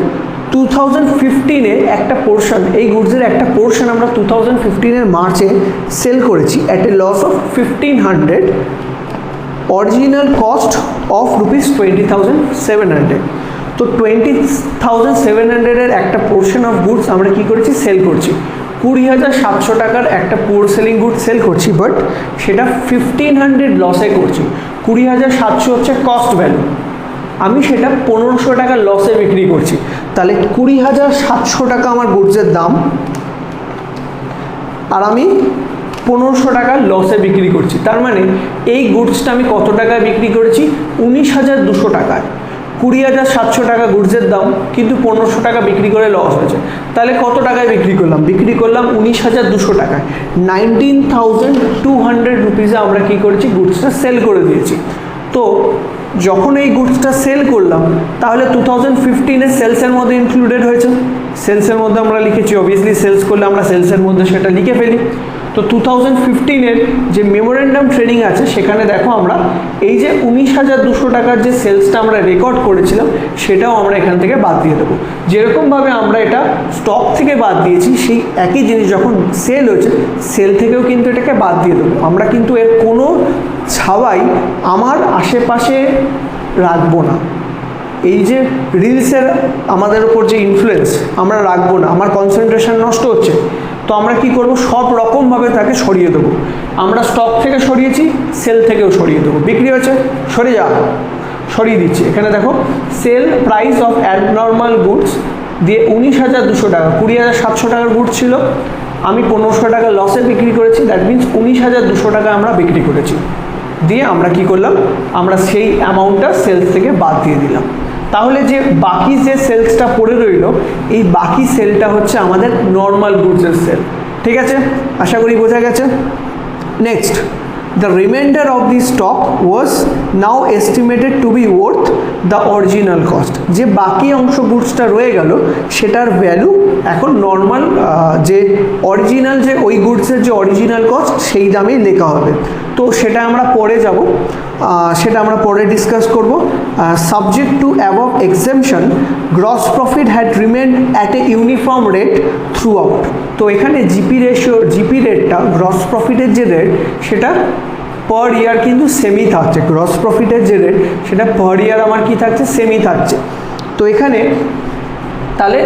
2015-এ একটা পোর্শন, এই গুডসের একটা পোর্শন আমরা 2015-এর মার্চে সেল করেছি at a loss of 1,500, original cost of ₹20,700। তো 20,700-এর একটা পোর্শন অফ গুডস আমরা কি করেছি, সেল করছি। 20,700 টাকার একটা পুর সেলিং গুড সেল করছি, বাট সেটা 1,500 লসে করছি। 20,700 হচ্ছে কস্ট ভ্যালু, আমি সেটা 1,500 টাকার লসে বিক্রি করছি। তাহলে 20,700 টাকা আমার গুডসের দাম, আর আমি 1,500 টাকার লসে বিক্রি করছি। তার মানে এই গুডসটা আমি কত টাকায় বিক্রি করেছি, 19,200 টাকায়। 20,700 টাকা গুডসের দাম, কিন্তু 1,500 টাকা বিক্রি করে লস হয়েছে। তাহলে কত টাকায় বিক্রি করলাম, বিক্রি করলাম 19,200 টাকায়। 19,200 রুপিসে আমরা কি করেছি, গুডসটা সেল করে দিয়েছি। তো যখন এই গুডসটা সেল করলাম, তাহলে 2015-এর সেলসের মধ্যে ইনক্লুডেড হয়েছে, সেলসের মধ্যে আমরা লিখেছি। অবভিয়াসলি সেলস করলে আমরা সেলসের মধ্যে সেটা লিখে ফেলি। তো 2015-এর যে মেমোরেন্ডাম ট্রেডিং আছে, সেখানে দেখো আমরা এই যে 19,200 টাকার যে সেলসটা আমরা রেকর্ড করেছিলাম, সেটাও আমরা এখান থেকে বাদ দিয়ে দেবো। যেরকমভাবে আমরা এটা স্টক থেকে বাদ দিয়েছি, সেই একই জিনিস যখন সেল হয়েছে, সেল থেকেও কিন্তু এটাকে বাদ দিয়ে দেবো। আমরা কিন্তু এর কোনো ছাওয়াই আমার আশেপাশে রাখবো না। এই যে রিলসের আমাদের উপর যে ইনফ্লুয়েন্স আমরা রাখবো না, আমার কনসেন্ট্রেশন নষ্ট হচ্ছে। তো আমরা কি করব, সব রকমভাবে তাকে সরিয়ে দেবো। আমরা স্টক থেকে সরিয়েছি, সেল থেকেও সরিয়ে দেবো। বিক্রি হচ্ছে, সরে যা, সরিয়ে দিচ্ছি। এখানে দেখো sale price of abnormal goods দিয়ে 19,200 টাকা, 20,700 টাকার গুডস ছিল, আমি 1,500 টাকা লসে বিক্রি করেছি। দ্যাট মিনস 19,200 টাকা আমরা বিক্রি করেছি। দিয়ে আমরা কি করলাম, আমরা সেই অ্যামাউন্টটা সেলস থেকে বাদ দিয়ে দিলাম। তাহলে যে বাকি যে সেলসটা পড়ে রইল, এই বাকি সেলটা হচ্ছে আমাদের নর্মাল গুডসের সেল। ঠিক আছে, আশা করি বোঝা গেছে। Next, the remainder of the stock was now estimated to be worth the original cost। যে বাকি অংশ গুডসটা রয়ে গেল, সেটার ভ্যালু এখন নর্মাল যে অরিজিনাল যে ওই গুডসের যে অরিজিনাল কস্ট, সেই দামেই লেখা হবে। তো সেটা আমরা পরে যাব, সেটা আমরা পরে ডিসকাস করব। Subject to above exemption, gross profit had রিমেন্ড at a uniform rate through out. তো এখানে জিপি রেটটা, গ্রস প্রফিটের যে রেট, সেটা পার ইয়ার কিন্তু সেমই থাকছে। গ্রস প্রফিটের যে রেট, সেটা পার ইয়ার আমার কি থাকছে, সেমই থাকছে। তো এখানে তাহলে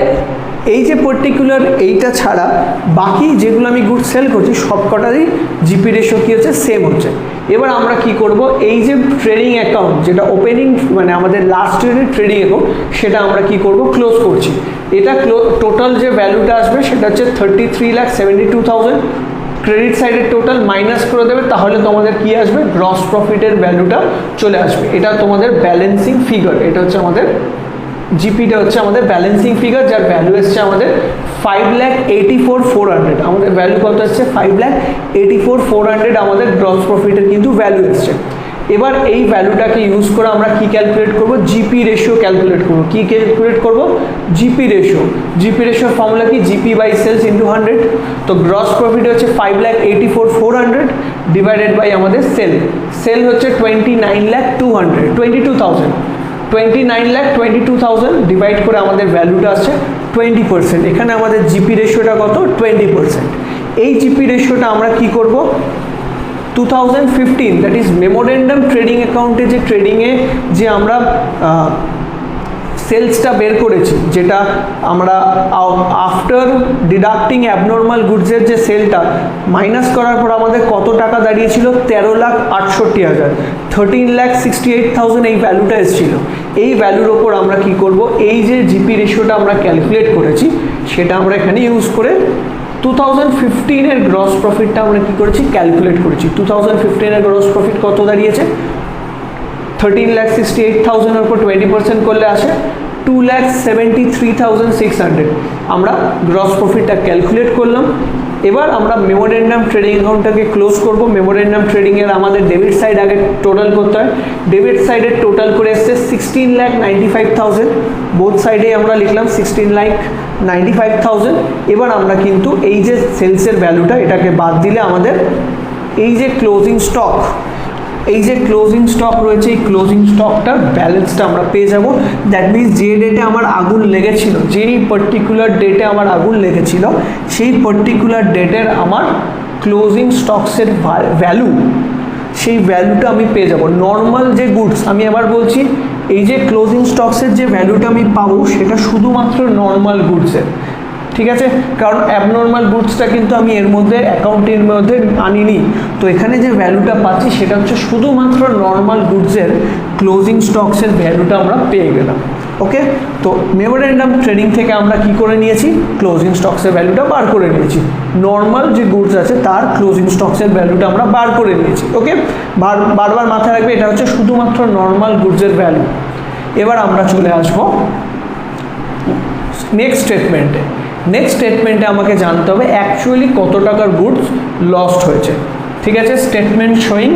এই যে পার্টিকুলার এইটা ছাড়া বাকি যেগুলো আমি গুড সেল করছি, সবকটারই জিপি রেশিও কী হচ্ছে, সেম হচ্ছে। এবার আমরা কি করব, এই যে ট্রেডিং অ্যাকাউন্ট যেটা ওপেনিং মানে আমাদের লাস্ট ইয়ারের ট্রেডিং অ্যাকাউন্ট, সেটা আমরা কি করব, ক্লোজ করছি। এটা টোটাল যে ভ্যালুটা আসবে, সেটা হচ্ছে 33,72,000। ক্রেডিট সাইডের টোটাল মাইনাস করে দেবে, তাহলে তোমাদের কি আসবে, গ্রস প্রফিটের ভ্যালুটা চলে আসবে। এটা তোমাদের ব্যালেন্সিং ফিগার, এটা হচ্ছে আমাদের জিপিটা হচ্ছে আমাদের ব্যালেন্সিং ফিগার, যার ভ্যালু এসছে আমাদের 5,84,400। আমাদের ভ্যালু কত আসছে, 5,84,400 আমাদের গ্রস প্রফিটের কিন্তু ভ্যালু এসছে। এবার এই ভ্যালুটাকে ইউজ করে আমরা কি ক্যালকুলেট করব, জিপি রেশিও ক্যালকুলেট করব। কি ক্যালকুলেট করব, জিপি রেশিও। জিপি রেশিওর ফর্মুলা কি, জিপি বাই সেলস ইন্টু 100। তো গ্রস প্রফিট হচ্ছে 5,84,400 ডিভাইডেড বাই আমাদের সেল হচ্ছে 29,22,000। 29,22,000 ডিভাইড করে আমাদের ভ্যালুটা আসছে 20%। এখানে আমাদের জিপি রেশিওটা কত, 20%। এই জিপি রেশিওটা আমরা কি করব, 2015 দ্যাট ইজ মেমোরেন্ডাম ট্রেডিং অ্যাকাউন্টে যে ট্রেডিংয়ে যে আমরা সেলসটা বের করেছি, যেটা আমরা আফটার ডিডাক্টিং অ্যাবনর্মাল গুডসের যে সেলটা মাইনাস করার পর আমাদের কত টাকা দাঁড়িয়েছিল, 13,68,000, 13,68,000 এই ভ্যালুটা এসেছিল। এই ভ্যালুর ওপর আমরা কি করব, এই যে জিপি রেশিওটা আমরা ক্যালকুলেট করেছি সেটা আমরা এখানে ইউজ করে 2015 এর গ্রস প্রফিটটা আমরা কি করেছি, ক্যালকুলেট করেছি। 2015 এর গ্রস প্রফিট কত দাঁড়িয়েছে, 13,68,000 এর উপর 20% করলে আসে 2,73,600। আমরা গ্রস প্রফিটটা ক্যালকুলেট করলাম। এবার আমরা মেমোরেন্ডাম ট্রেডিং অ্যাকাউন্টটাকে ক্লোজ করব। মেমোরেন্ডাম ট্রেডিংয়ের আমাদের ডেবিট সাইড আগে টোটাল করতে হয়। ডেবিট সাইডের টোটাল করে এসছে 16,95,000। বোথ সাইডে আমরা লিখলাম 16,95,000। এবার আমরা কিন্তু এই যে সেলসের ভ্যালুটা এটাকে বাদ দিলে আমাদের এই যে ক্লোজিং স্টক, এই যে ক্লোজিং স্টক রয়েছে, এই ক্লোজিং স্টকটার ব্যালেন্সটা আমরা পেয়ে যাব। দ্যাট মিনস যে ডেটে আমার আগুন লেগেছিল, যেই পার্টিকুলার ডেটে আমার আগুন লেগেছিল, সেই পার্টিকুলার ডেটের আমার ক্লোজিং স্টকসের ভ্যালু, সেই ভ্যালুটা আমি পেয়ে যাব। নর্মাল যে গুডস, আমি আবার বলছি, এই যে ক্লোজিং স্টকসের যে ভ্যালুটা আমি পাবো সেটা শুধুমাত্র নর্মাল গুডসের, ঠিক আছে? কারণ অ্যাবনর্মাল গুডসটা কিন্তু আমি এর মধ্যে অ্যাকাউন্টের মধ্যে আনিনি। তো এখানে যে ভ্যালুটা পাচ্ছি সেটা হচ্ছে শুধুমাত্র নর্মাল গুডসের ক্লোজিং স্টকসের ভ্যালুটা আমরা পেয়ে গেলাম। ওকে, তো মেমোরেন্ডাম ট্রেডিং থেকে আমরা কি করে নিয়েছি, ক্লোজিং স্টকসের ভ্যালুটা বার করে নিয়েছি। নর্মাল যে গুডস আছে তার ক্লোজিং স্টকসের ভ্যালুটা আমরা বার করে নিয়েছি। ওকে, বারবার মাথায় রাখবে এটা হচ্ছে শুধুমাত্র নর্মাল গুডসের ভ্যালু। এবার আমরা চলে আসবো নেক্সট স্টেটমেন্টে। নেক্সট স্টেটমেন্টে আমাকে জানতে হবে অ্যাকচুয়ালি কত টাকার গুডস লস্ট হয়েছে। ঠিক আছে, statement showing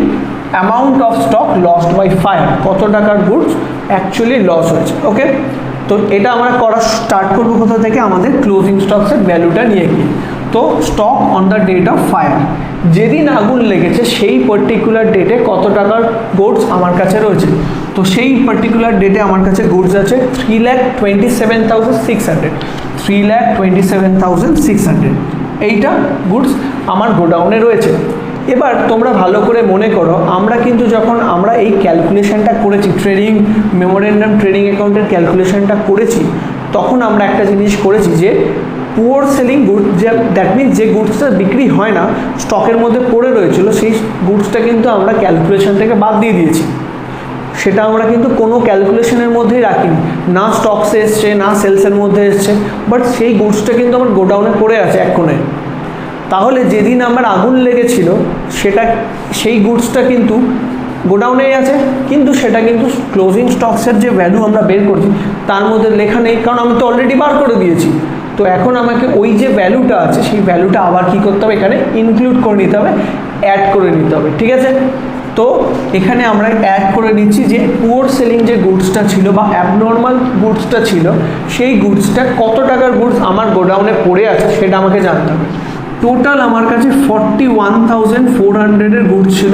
amount of stock lost by fire, কত টাকার গুডস অ্যাকচুয়ালি লস হয়েছে। ওকে, তো এটা আমরা করা স্টার্ট করবো কোথা থেকে, আমাদের ক্লোজিং স্টকসের ভ্যালুটা নিয়ে গিয়ে। তো stock on the date of fire, যেদিন আগুন লেগেছে সেই পার্টিকুলার ডেটে কত টাকার গুডস আমার কাছে রয়েছে। তো সেই পার্টিকুলার ডেটে আমার কাছে গুডস আছে 3,27,600, 3,27,600 এইটা গুডস আমার গোডাউনে রয়েছে। এবার তোমরা ভালো করে মনে করো, আমরা কিন্তু যখন আমরা এই ক্যালকুলেশনটা করেছি, ট্রেডিং মেমোরেন্ডাম ট্রেডিং অ্যাকাউন্টের ক্যালকুলেশনটা করেছি, তখন আমরা একটা জিনিস করেছি যে পুয়ার সেলিং গুড, যে দ্যাট মিনস যে গুডসটা বিক্রি হয় না, স্টকের মধ্যে পড়ে রয়েছিল, সেই গুডসটা কিন্তু আমরা ক্যালকুলেশন থেকে বাদ দিয়ে দিয়েছি। সেটা আমরা কিন্তু কোনো ক্যালকুলেশনের মধ্যেই রাখিনি, না স্টকসে এসছে না সেলসের মধ্যে এসছে, বাট সেই গুডসটা কিন্তু আমার গোডাউনে পড়ে আছে এক কোণে। তাহলে যেদিন আমার আগুন লেগেছিল সেটা, সেই গুডসটা কিন্তু গোডাউনেই আছে, কিন্তু সেটা কিন্তু ক্লোজিং স্টকসের যে ভ্যালু আমরা বের করছি তার মধ্যে লেখা নেই, কারণ আমি তো অলরেডি বার করে দিয়েছি। তো এখন আমাকে ওই যে ভ্যালুটা আছে সেই ভ্যালুটা আবার কী করতে হবে, এখানে ইনক্লুড করে নিতে হবে, অ্যাড করে নিতে হবে। ঠিক আছে, তো এখানে আমরা অ্যাড করে নিচ্ছি যে পুয়ার সেলিং যে গুডসটা ছিল বা অ্যাবনর্মাল গুডসটা ছিল, সেই গুডসটা কত টাকার গুডস আমার গোডাউনে পড়ে আছে সেটা আমাকে জানতে হবে। টোটাল আমার কাছে 41,400 এর গুডস ছিল,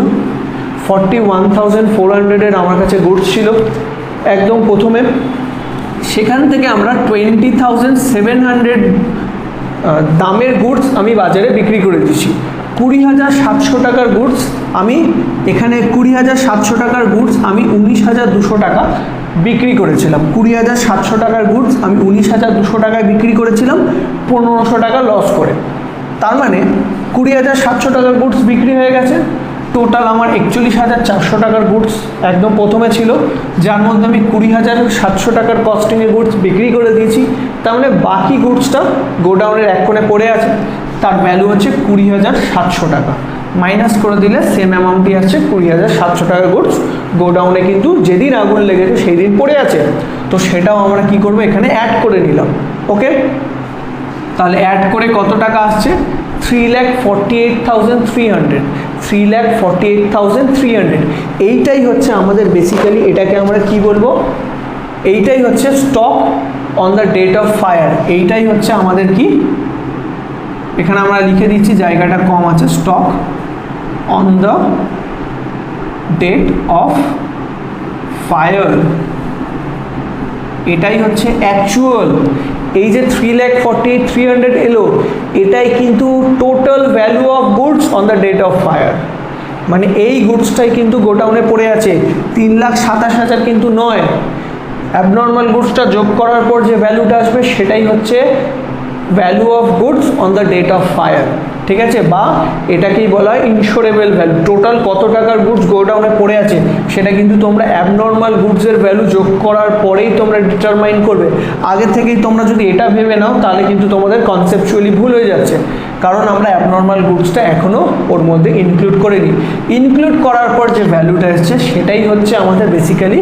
41,400 আমার কাছে গুডস ছিল একদম প্রথমে। সেখান থেকে আমরা 20,700 দামের গুডস আমি বাজারে বিক্রি করে দিচ্ছি। 20,700 টাকার গুডস আমি এখানে 20,700 টাকার গুডস আমি 19,200 টাকা বিক্রি করেছিলাম। 20,700 টাকার গুডস আমি 19,200 টাকায় বিক্রি করেছিলাম 1,500 টাকা লস করে। তার মানে 20,700 টাকার গুডস বিক্রি হয়ে গেছে। টোটাল আমার 41,400 টাকার গুডস একদম প্রথমে ছিল, যার মধ্যে আমি 20,700 টাকার কস্টিংয়ের গুডস বিক্রি করে দিয়েছি। তার মানে বাকি গুডসটা গোডাউনের এক কোণে পড়ে আছে, তার ভ্যালু হচ্ছে 20,700 টাকা। মাইনাস করে দিলে সেম অ্যামাউন্টই আসছে 20,700 টাকার গুডস গোডাউনে কিন্তু যেদিন আগুন লেগেছে সেই দিন পড়ে আছে। তো সেটাও আমরা কি করব, এখানে অ্যাড করে নিলাম। ওকে, তাহলে অ্যাড করে কত টাকা আসছে, 3,48,300, 3,48,300। এইটাই হচ্ছে আমাদের বেসিক্যালি, এটাকে আমরা কি বলবো, এইটাই হচ্ছে stock on the date of fire. এইটাই হচ্ছে আমাদের কি, এখানে আমরা লিখে দিচ্ছি, জায়গাটা কম আছে, stock on the date of fire. এটাই হচ্ছে অ্যাকচুয়াল, এই যে 3,48,300 এলো, এটাই কিন্তু total value of goods on the date of fire. মানে এই গুডসটাই কিন্তু গোডাউনে পড়ে আছে, 3,27,000 কিন্তু নয়। অ্যাবনর্মাল গুডসটা যোগ করার পর যে ভ্যালুটা আসবে সেটাই হচ্ছে value of goods on the date of fire, ঠিক আছে, বা এটাকেই বলা হয় ইনশোরেবল ভ্যালু। টোটাল কত টাকার গুডস গোডাউনে পড়ে আছে সেটা কিন্তু তোমরা অ্যাবনর্মাল গুডসের ভ্যালু যোগ করার পরেই তোমরা ডিটারমাইন করবে। আগে থেকেই তোমরা যদি এটা ভেবে নাও তাহলে কিন্তু তোমাদের কনসেপচুয়ালি ভুল হয়ে যাচ্ছে, কারণ আমরা অ্যাবনর্মাল গুডসটা এখনও ওর মধ্যে ইনক্লুড করিনি। ইনক্লুড করার পর যে ভ্যালুটা এসছে সেটাই হচ্ছে আমাদের basically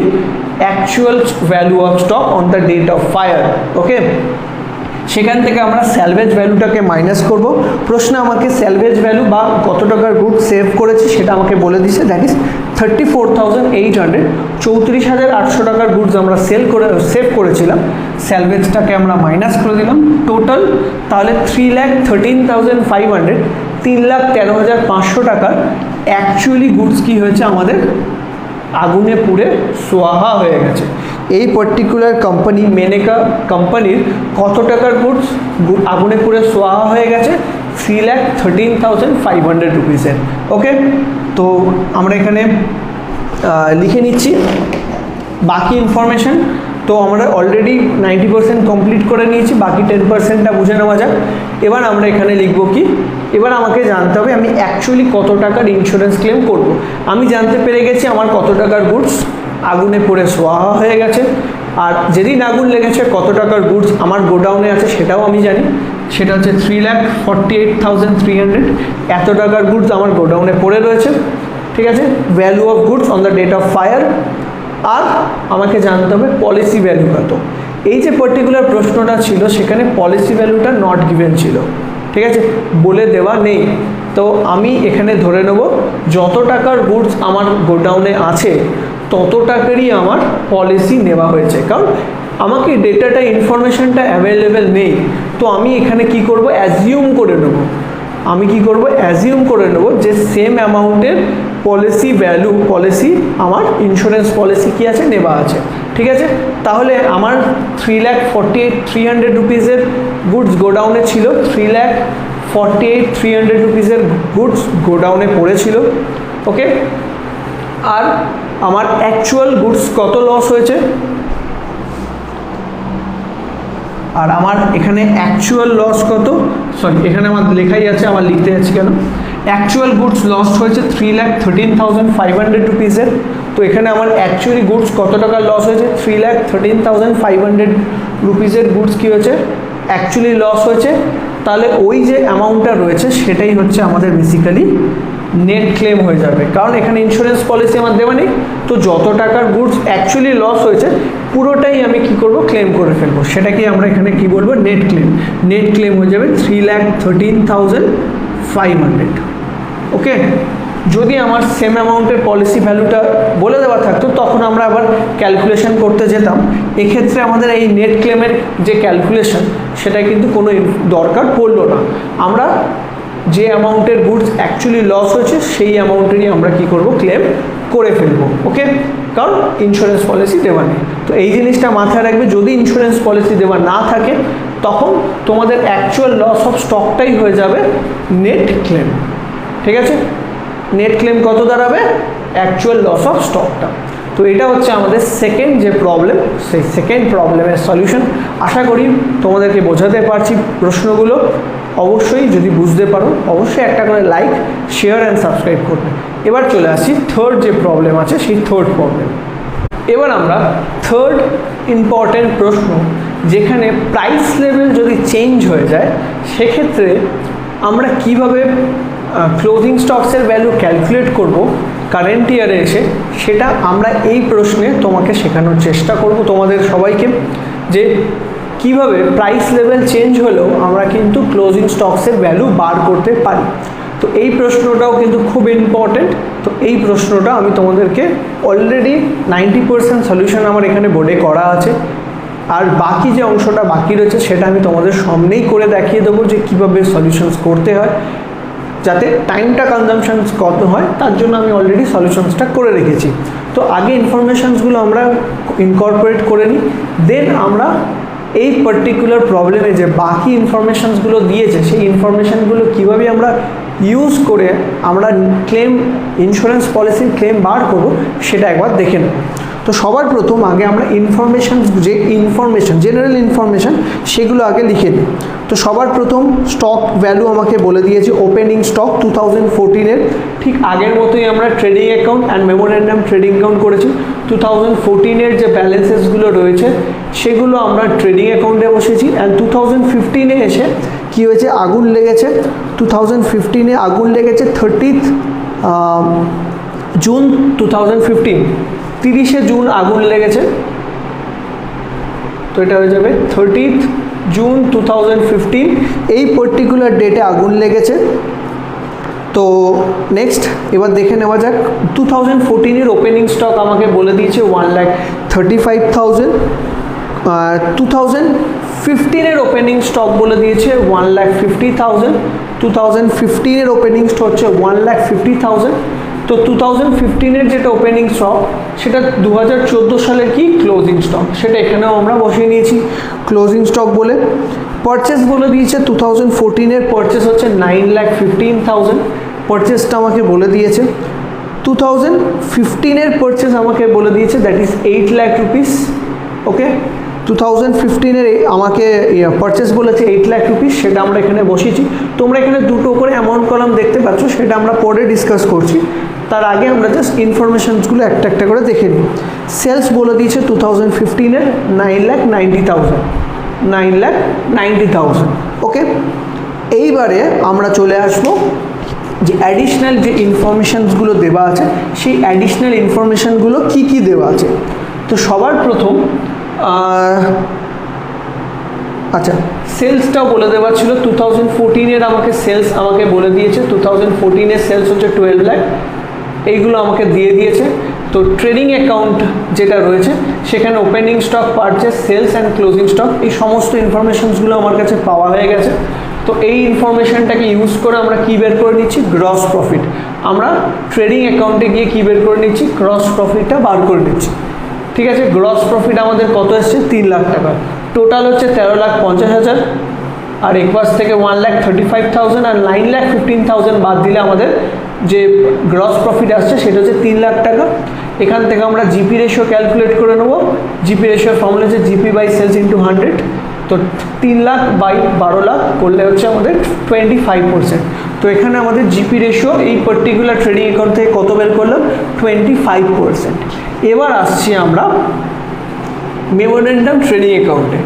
actual value of stock on the date of fire. Okay, সেখান থেকে আমরা স্যালভেজ ভ্যালুটাকে মাইনাস করব। প্রশ্ন আমাকে স্যালভেজ ভ্যালু বা কত টাকার গুড সেভ করেছি সেটা আমাকে বলে দিচ্ছে, দ্যাট ইজ 34,800, 34,800 টাকার গুডস আমরা সেভ করেছিলাম, স্যালভেজটাকে আমরা মাইনাস করে দিলাম টোটাল, তাহলে 3,13,500, 3,13,500 টাকার অ্যাকচুয়ালি গুডস কি হয়েছে আমাদের আগুনে পুড়ে সোয়াহা হয়ে গেছে। এই পার্টিকুলার কোম্পানি মেনেকা কোম্পানির কত টাকার গুডস আগুনে পুড়ে সোয়াহা হয়ে গেছে? 3,13,500 রুপিসের। ওকে, তো আমরা এখানে লিখে নিচ্ছি বাকি ইনফরমেশন। তো আমরা অলরেডি 90% কমপ্লিট করে নিয়েছি, বাকি 10%টা বুঝে নেওয়া যাক। এবার আমরা এখানে লিখব কি, এবার আমাকে জানতে হবে আমি অ্যাকচুয়ালি কত টাকার ইন্স্যুরেন্স ক্লেম করব। আমি জানতে পেরে গেছি আমার কত টাকার গুডস আগুনে পড়ে সোয়াহা হয়ে গেছে, আর যেদিন আগুন লেগেছে কত টাকার গুডস আমার গোডাউনে আছে সেটাও আমি জানি, সেটা হচ্ছে 3,48,300, এত টাকার গুডস আমার গোডাউনে পড়ে রয়েছে, ঠিক আছে, value of goods on the date of fire. আর আমাকে জানতে হবে পলিসি ভ্যালু কত। এই যে পার্টিকুলার প্রশ্নটা ছিল সেখানে পলিসি ভ্যালুটা নট গিভেন ছিল, ঠিক আছে, বলে দেওয়া নেই। তো আমি এখানে ধরে নেব যত টাকার গুডস আমার গোডাউনে আছে তত টাকারই আমার পলিসি নেওয়া হয়েছে, কারণ আমাকে ডেটাটা ইনফরমেশনটা অ্যাভেলেবেল নেই। তো আমি এখানে কি করব, অ্যাজিউম করে নেব, আমি কি করব অ্যাজিউম করে নেব যে সেম অ্যামাউন্টের পলিসি ভ্যালু, পলিসি আমার ইন্স্যুরেন্স পলিসি কি আছে নেওয়া আছে, ঠিক আছে। তাহলে আমার 3,48,300 রুপিসের গুডস গোডাউনে ছিল, 3,48,300 রুপিসের গুডস গোডাউনে পড়েছিল। ওকে, আর আমার অ্যাকচুয়াল গুডস কত লস হয়েছে, আর আমার এখানে অ্যাকচুয়াল লস কত, সরি এখানে আমার লেখাই আছে, আমার লিখতে যাচ্ছি কেন, অ্যাকচুয়াল গুডস লস হয়েছে 3,13,500 রুপিসের। তো এখানে আমার অ্যাকচুয়ালি গুডস কত টাকার লস হয়েছে, 3,13,500 রুপিসের গুডস কী হয়েছে অ্যাকচুয়ালি লস হয়েছে। তাহলে ওই যে অ্যামাউন্টটা রয়েছে সেটাই হচ্ছে আমাদের বেসিক্যালি নেট ক্লেম হয়ে যাবে, কারণ এখানে ইন্স্যুরেন্স পলিসি আমার দেওয়া নেই। তো যত টাকার গুডস অ্যাকচুয়ালি লস হয়েছে পুরোটাই আমি কি করব, ক্লেম করে ফেলবো, সেটাকে আমরা এখানে কি বলবো, নেট ক্লেম। নেট ক্লেম হয়ে যাবে 3,13,500। ওকে, যদি আমার সেম অ্যামাউন্টের পলিসি ভ্যালুটা বলে দেওয়া থাকতো তখন আমরা আবার ক্যালকুলেশন করতে যেতাম। এক্ষেত্রে আমাদের এই নেট ক্লেমের যে ক্যালকুলেশন সেটা কিন্তু কোনো দরকার পড়লো না, আমরা যে অ্যামাউন্টের গুডস অ্যাকচুয়ালি লস হয়েছে সেই অ্যামাউন্টেরই আমরা কি করব, ক্লেম করে ফেলবো। ওকে, কারণ ইন্স্যুরেন্স পলিসি দেওয়া নেই। তো এই জিনিসটা মাথায় রাখবে, যদি ইন্স্যুরেন্স পলিসি দেওয়া না থাকে তখন তোমাদের অ্যাকচুয়াল লস অফ স্টকটাই হয়ে যাবে নেট ক্লেম, ঠিক আছে। নেট ক্লেম কত দাঁড়াবে, অ্যাকচুয়াল লস অফ স্টকটা। তো এটা হচ্ছে আমাদের সেকেন্ড যে প্রবলেম, সেই সেকেন্ড প্রবলেমের সলিউশন। আশা করি তোমাদেরকে বোঝাতে পারছি প্রশ্নগুলো। অবশ্যই যদি বুঝতে পারো অবশ্যই একটা করে লাইক, শেয়ার অ্যান্ড সাবস্ক্রাইব করবে। এবার চলে আসি থার্ড যে প্রবলেম আছে সেই থার্ড প্রবলেম। এবার আমরা থার্ড ইম্পর্টেন্ট প্রশ্ন, যেখানে প্রাইস লেভেল যদি চেঞ্জ হয়ে যায় সেক্ষেত্রে আমরা কিভাবে ক্লোজিং স্টকসের ভ্যালু ক্যালকুলেট করব কারেন্ট ইয়ারে এসে, সেটা আমরা এই প্রশ্নে তোমাকে শেখানোর চেষ্টা করব তোমাদের সবাইকে, যে কিভাবে প্রাইস লেভেল চেঞ্জ হলেও আমরা কিন্তু ক্লোজিং স্টকসের ভ্যালু বার করতে পারি। তো এই প্রশ্নটাও কিন্তু খুব ইম্পর্টেন্ট। তো এই প্রশ্নটা আমি তোমাদেরকে অলরেডি 90% সলিউশন আমার এখানে বোর্ডে করা আছে, আর বাকি যে অংশটা বাকি রয়েছে সেটা আমি তোমাদের সামনেই করে দেখিয়ে দেবো যে কীভাবে সলিউশনস করতে হয়, যাতে টাইমটা কনজামশনস কত হয় তার জন্য আমি অলরেডি সলিউশনসটা করে রেখেছি। তো আগে ইনফরমেশনসগুলো আমরা ইনকর্পোরেট করে নিই, দেন আমরা এই পার্টিকুলার প্রবলেমে যে বাকি ইনফরমেশনসগুলো দিয়েছে সেই ইনফরমেশনগুলো কীভাবে আমরা ইউজ করে আমরা ক্লেম, ইন্স্যুরেন্স পলিসির ক্লেম বার করবো সেটা একবার দেখে নেব। তো সবার প্রথম আগে আমরা জেনারেল ইনফরমেশন সেগুলো আগে লিখে নিই। তো সবার প্রথম স্টক ভ্যালু আমাকে বলে দিয়েছে ওপেনিং স্টক 2014-এর, ঠিক আগের মতোই আমরা trading account and memorandum trading account করেছি। 2014-এর যে ব্যালেন্সেসগুলো রয়েছে সেগুলো আমরা ট্রেডিং অ্যাকাউন্টে বসেছি। অ্যান্ড 2015-এ এসে কী হয়েছে, আগুন লেগেছে। 2015-এ আগুন লেগেছে 30th জুন 2015, 30শে জুন আগুন লেগেছে। তো এটা হয়ে যাবে 30th জুন 2015, এই পার্টিকুলার ডেটে আগুন লেগেছে। তো নেক্সট এবার দেখে নেওয়া যাক 2014-এর ওপেনিং স্টক আমাকে বলে দিয়েছে 1,35,000। 2015-এর ওপেনিং স্টক বলে দিয়েছে 1,50,000। 2015-এর ওপেনিং স্টক হচ্ছে 1,50,000। তো 2015-এর যেটা ওপেনিং স্টক সেটা 2014 সালের কি ক্লোজিং স্টক, সেটা এখানেও আমরা বসিয়ে নিয়েছি ক্লোজিং স্টক বলে। পারচেস বলে দিয়েছে 2014-এর পারচেস হচ্ছে 9,15,000, পারচেসটা আমাকে বলে দিয়েছে। 2015-এর পারচেস আমাকে বলে দিয়েছে দ্যাট ইজ 8 লাখ রুপিস। ওকে, 2015-এর আমাকে পারচেস বলেছে 8 লাখ রুপিস, সেটা আমরা এখানে বসিয়েছি। তোমরা এখানে দুটো করে অ্যামাউন্ট কলাম দেখতে পাচ্ছ, সেটা আমরা পরে ডিসকাস করছি। তার আগে আমরা জাস্ট ইনফরমেশনসগুলো একটা একটা করে দেখে নিই। সেলস বলে দিয়েছে 2015-এর 9,90,000। ওকে, এইবারে আমরা চলে আসবো যে অ্যাডিশনাল যে ইনফরমেশনসগুলো দেওয়া আছে সেই অ্যাডিশনাল ইনফরমেশনগুলো কী কী দেওয়া আছে। তো সবার প্রথম আচ্ছা, সেলসটাও বলে দেওয়া ছিল। 2014-এর আমাকে সেলস আমাকে বলে দিয়েছে। 2014-এর সেলস হচ্ছে 12 লাখ, এইগুলো আমাকে দিয়ে দিয়েছে। তো ট্রেডিং অ্যাকাউন্ট যেটা রয়েছে সেখানে opening stock, purchase, sales and closing stock এই সমস্ত ইনফরমেশনসগুলো আমার কাছে পাওয়া হয়ে গেছে। তো এই ইনফরমেশনটাকে ইউজ করে আমরা কী বের করে নিচ্ছি, গ্রস প্রফিট। আমরা ট্রেডিং অ্যাকাউন্টে গিয়ে কী বের করে নিচ্ছি, গ্রস প্রফিটটা বার করে নিচ্ছি। ঠিক আছে, গ্রস প্রফিট আমাদের কত এসছে, 3 লাখ টাকা। টোটাল হচ্ছে 13,50,000, আর একপাশ থেকে 1,35,000 আর 9,15,000 বাদ দিলে আমাদের যে গ্রস প্রফিট আসছে সেটা হচ্ছে 3 লাখ টাকা। এখান থেকে আমরা জিপি রেশিও ক্যালকুলেট করে নেব। জিপি রেশিওর ফর্মুলা হচ্ছে জিপি বাই সেলস ইন্টু 100। তো 3 লাখ বাই 12 লাখ করলে হচ্ছে আমাদের 25%। তো এখানে আমাদের জিপি রেশিও এই পার্টিকুলার ট্রেডিং অ্যাকাউন্ট থেকে কত বের করলাম, 25%। এবার আসছি আমরা মেমোরেন্ডাম ট্রেডিং অ্যাকাউন্টে।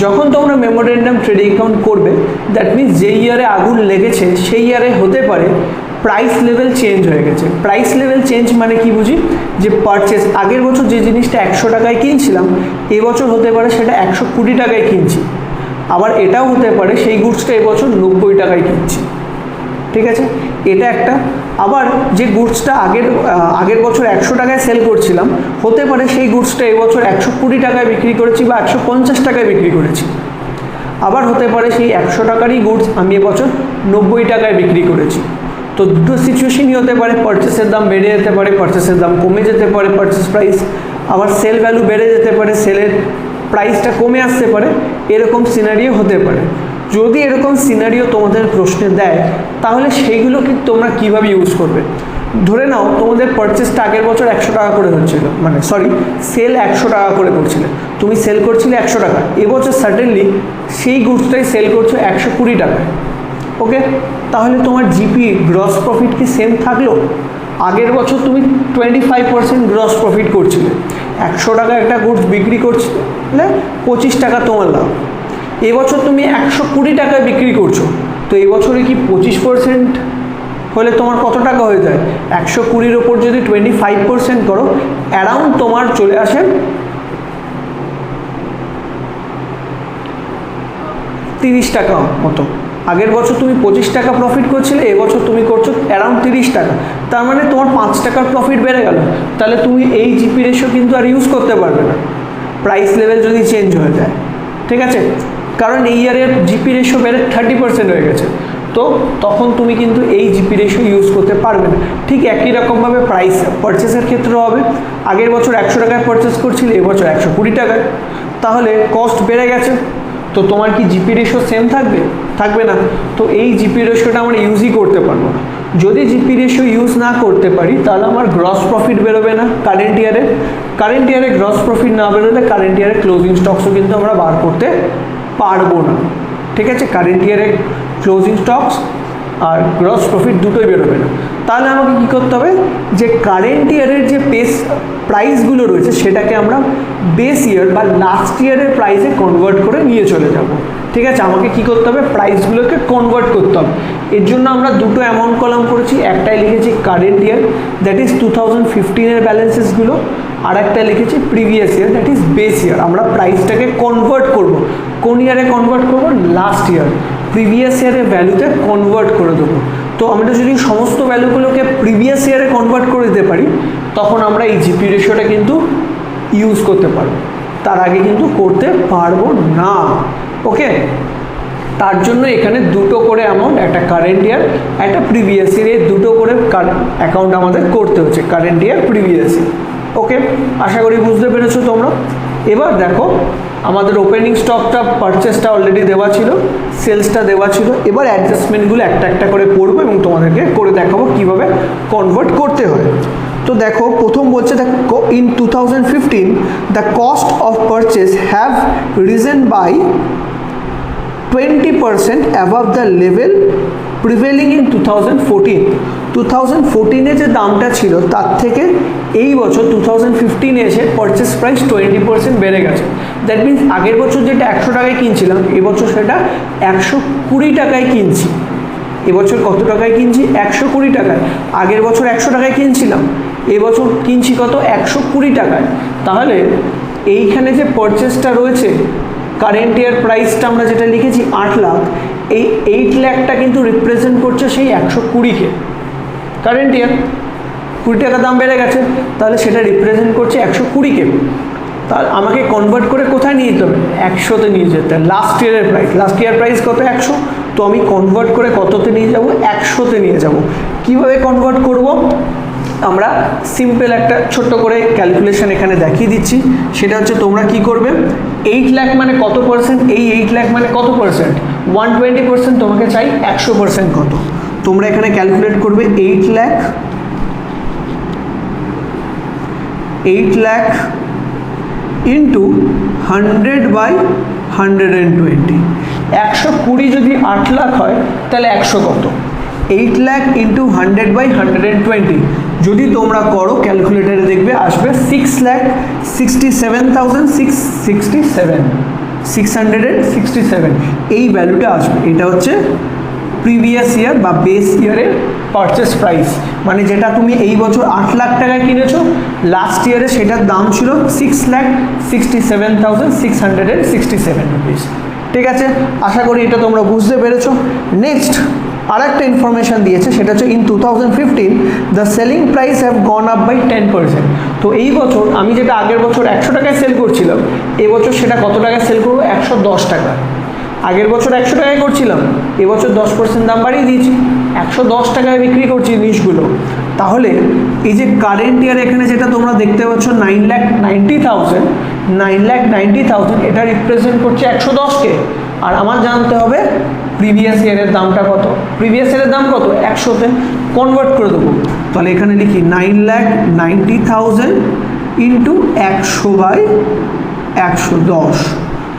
যখন তোমরা মেমোরেন্ডাম ট্রেডিং অ্যাকাউন্ট করবে, দ্যাট মিনস যে ইয়ারে আগুন লেগেছে সেই ইয়ারে হতে পারে প্রাইস লেভেল চেঞ্জ হয়ে গেছে। প্রাইস লেভেল চেঞ্জ মানে কি বুঝি, যে পারচেস আগের বছর যে জিনিসটা 100 টাকায় কিনছিলাম, এবছর হতে পারে সেটা 120 টাকায় কিনছি। আবার এটাও হতে পারে সেই গুডসটা এবছর 90 টাকায় কিনছি। ঠিক আছে, এটা একটা। আবার যে গুডসটা আগের বছর 100 টাকায় সেল করছিলাম, হতে পারে সেই গুডসটা এবছর 120 টাকায় বিক্রি করেছি বা 150 টাকায় বিক্রি করেছি। আবার হতে পারে সেই 100 টাকারই গুডস আমি এবছর 90 টাকায় বিক্রি করেছি। তো দুটো সিচুয়েশনই হতে পারে, পারচেসের দাম বেড়ে যেতে পারে, পারচেসের দাম কমে যেতে পারে, পারচেস প্রাইস। আবার সেল ভ্যালু বেড়ে যেতে পারে, সেলের প্রাইসটা কমে আসতে পারে, এরকম সিনারিও হতে পারে। যদি এরকম সিনারিও তোমাদের প্রশ্নে দেয় তাহলে সেইগুলোকে তোমরা কিভাবে ইউজ করবে। ধরে নাও তোমাদের পারচেসটা আগের বছর 100 টাকা করে হচ্ছিল, মানে সরি সেল 100 টাকা করে করছিলে, তুমি সেল করছিলে 100 টাকা, এবছর সাডেনলি সেই গুডসটাই সেল করছো 120 টাকায়। ওকে, তাহলে তোমার জিপি গ্রস প্রফিট কি সেম থাকলো? আগের বছর তুমি 25% গ্রস প্রফিট করছিলে, 100 টাকা একটা গুডস বিক্রি করছিলে, 25 টাকা তোমার লাভ। এবছর তুমি 120 টাকায় বিক্রি করছো, তো এবছরে কি 25% হলে তোমার কত টাকা হয়ে যায়? 120-র ওপর যদি 25% করো, অ্যারাউন্ড তোমার চলে আসে 30 টাকা মতো। আগের বছর তুমি 25 টাকা প্রফিট করছিলে, এবছর তুমি করছো অ্যারাউন্ড 30 টাকা। তার মানে তোমার 5 টাকার প্রফিট বেড়ে গেল। তাহলে তুমি এই জিপি রেশিও কিন্তু আর ইউজ করতে পারবে না প্রাইস লেভেল যদি চেঞ্জ হয়ে যায়। ঠিক আছে, কারণ এই ইয়ারের জিপি রেশিও বেড়ে 30% হয়ে গেছে। তো তখন তুমি কিন্তু এই জিপি রেশিও ইউজ করতে পারবে না। ঠিক একই রকমভাবে প্রাইস পারচেসের ক্ষেত্রেও হবে। আগের বছর 100 টাকায় পারচেস করছিলে, এবছর 120 টাকায়, তাহলে কস্ট বেড়ে গেছে। তো তোমার কি জিপি রেশিও সেম থাকবে? থাকবে না। তো এই জিপি রেশিওটা আমরা ইউজই করতে পারবো না। যদি জিপি রেশিও ইউজ না করতে পারি তাহলে আমার গ্রস প্রফিট বেরোবে না কারেন্ট ইয়ারে গ্রস প্রফিট না বেরোলে কারেন্ট ইয়ারে ক্লোজিং স্টকসও কিন্তু আমরা বার করতে পারবো না। ঠিক আছে, কারেন্ট ইয়ারে ক্লোজিং স্টকস আর গ্রস প্রফিট দুটোই বেরোবে না। তাহলে আমাকে কী করতে হবে, যে কারেন্ট ইয়ারের যে প্রাইসগুলো রয়েছে সেটাকে আমরা বেস ইয়ার বা লাস্ট ইয়ারের প্রাইসে কনভার্ট করে নিয়ে চলে যাব। ঠিক আছে, আমাকে কি করতে হবে, প্রাইসগুলোকে কনভার্ট করতে হবে। এর জন্য আমরা দুটো অ্যামাউন্ট কলাম করেছি, একটাই লিখেছি কারেন্ট ইয়ার দ্যাট ইজ 2015-এর ব্যালেন্সেসগুলো, আর একটা লিখেছি previous year that is base year. আমরা প্রাইসটাকে কনভার্ট করব, কোন ইয়ারে কনভার্ট করব, লাস্ট ইয়ার প্রিভিয়াস ইয়ারের ভ্যালুতে কনভার্ট করে দেবো। তো আমরা যদি সমস্ত ভ্যালুগুলোকে প্রিভিয়াস ইয়ারে কনভার্ট করে দিতে পারি তখন আমরা এই জিপি রেশিওটা কিন্তু ইউজ করতে পারবো, তার আগে কিন্তু করতে পারবো না। ওকে, তার জন্য এখানে দুটো করে অ্যামাউন্ট, একটা কারেন্ট ইয়ার একটা প্রিভিয়াস ইয়ার, এই দুটো করে অ্যাকাউন্ট আমাদের করতে হচ্ছে, কারেন্ট ইয়ার প্রিভিয়াস ইয়ার। ওকে, আশা করি বুঝতে পেরেছো তোমরা। এবার দেখো আমাদের ওপেনিং স্টকটা পারচেসটা অলরেডি দেওয়া ছিল, সেলসটা দেওয়া ছিল, এবার অ্যাডজাস্টমেন্টগুলো একটা একটা করে পড়বো এবং তোমাদেরকে করে দেখাবো কীভাবে কনভার্ট করতে হয়। তো দেখো প্রথম বলছে দেখো in 2015 the cost of purchase have risen by 20% above the level prevailing in 2014। 2014-এ যে দামটা ছিল তার থেকে এই বছর 2015-এ এসে পারচেস প্রাইস 20% বেড়ে গেছে। দ্যাট মিনস আগের বছর যেটা 100 টাকায় কিনছিলাম এবছর সেটা 120 টাকায় কিনছি। এবছর কত টাকায় কিনছি, 120 টাকায়। আগের বছর 100 টাকায় কিনছিলাম, এবছর কিনছি কত, 120 টাকায়। তাহলে এইখানে যে পারচেসটা রয়েছে, কারেন্ট ইয়ার প্রাইসটা আমরা যেটা লিখেছি 8 লাখ, এই 8 লাখটা কিন্তু রিপ্রেজেন্ট করছে সেই 120-কে। কারেন্ট ইয়ার 20 টাকা দাম বেড়ে গেছে, তাহলে সেটা রিপ্রেজেন্ট করছে 120-কে। তাহলে আমাকে কনভার্ট করে কোথায় নিয়ে যেতে হবে, 100-তে নিয়ে যেতে হবে। লাস্ট ইয়ারের প্রাইস, লাস্ট ইয়ার প্রাইস কত, 100, তো আমি কনভার্ট করে কততে নিয়ে যাব, 100-তে নিয়ে যাব। কিভাবে কনভার্ট করব, আমরা সিম্পল একটা ছোট্ট করে ক্যালকুলেশন এখানে দেখিয়ে দিচ্ছি। সেটা হচ্ছে তোমরা কি করবে, 8 লাখ মানে কত পার্সেন্ট, এই 8 লাখ মানে কত পার্সেন্ট, 120%, তোমাকে চাই 100% কত। তোমরা এখানে ক্যালকুলেট করবে 8 লাখ ইন্টু 100/120। 120 যদি 8 লাখ হয় তাহলে 100 কত, 8 লাখ ইন্টু 100/120। যদি তোমরা করো ক্যালকুলেটারে দেখবে আসবে 6,67,667 এই ভ্যালুটা আসবে। এটা হচ্ছে প্রিভিয়াস ইয়ার বা বেস ইয়ারের পারচেস প্রাইস, মানে যেটা তুমি এই বছর 8 লাখ টাকায় কিনেছো, লাস্ট ইয়ারে সেটার দাম ছিল 6,67,667 রুপিস। ঠিক আছে, আশা করি এটা তোমরা বুঝতে পেরেছো। নেক্সট আর একটা ইনফরমেশান দিয়েছে, সেটা হচ্ছে in 2015 the selling price have gone up by 10%। তো এই বছর আমি যেটা আগের বছর 100 টাকায় সেল করছিলাম, এবছর সেটা কত টাকায় সেল করবো, 110 টাকা। আগের বছর 100 টাকায় করছিলাম, এবছর 10% দাম বাড়িয়ে দিয়েছি, 110 টাকায় বিক্রি করছি জিনিসগুলো। তাহলে এই যে কারেন্ট ইয়ার এখানে যেটা তোমরা দেখতে পাচ্ছ 9,90,000, এটা রিপ্রেজেন্ট করছে 110-কে। আর আমার জানতে হবে প্রিভিয়াস ইয়ারের দামটা কত, প্রিভিয়াস ইয়ারের দাম কত, 100-তে কনভার্ট করে দেবো। তাহলে এখানে লিখি 9,90,000 ইন্টু 100/110।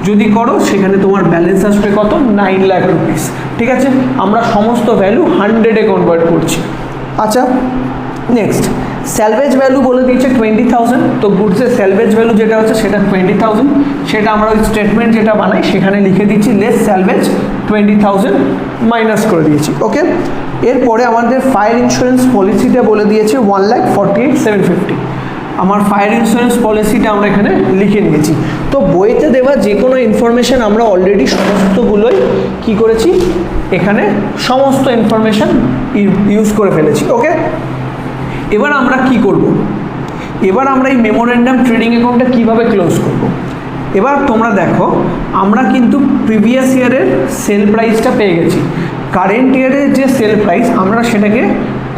যদি করো সেখানে তোমার ব্যালেন্স আসবে কত, 9 লাখ রুপিস। ঠিক আছে, আমরা সমস্ত ভ্যালু 100-এ কনভার্ট করছি। আচ্ছা, নেক্সট স্যালভেজ ভ্যালু বলে দিয়েছে 20,000। তো গুডসের স্যালভেজ ভ্যালু যেটা হচ্ছে সেটা 20,000, সেটা আমরা ওই স্টেটমেন্ট যেটা বানাই সেখানে লিখে দিচ্ছি লেস স্যালভেজ 20,000 মাইনাস করে দিয়েছি। ওকে, এরপরে আমাদের ফায়ার ইন্স্যুরেন্স পলিসিটা বলে দিয়েছে 1,48,750। আমার ফায়ার ইন্স্যুরেন্স পলিসিটা আমরা এখানে লিখে নিয়েছি। তো বইতে দেওয়া যে কোনো ইনফরমেশান আমরা অলরেডি সমস্তগুলোই কি করেছি, এখানে সমস্ত ইনফরমেশান ইউজ করে ফেলেছি। ওকে, এবার আমরা কি করব, এবার আমরা এই মেমোরেন্ডাম ট্রেডিং অ্যাকাউন্টটা কীভাবে ক্লোজ করব। এবার তোমরা দেখো আমরা কিন্তু প্রিভিয়াস ইয়ারের সেল প্রাইসটা পেয়ে গেছি, কারেন্ট ইয়ারের যে সেল প্রাইস আমরা সেটাকে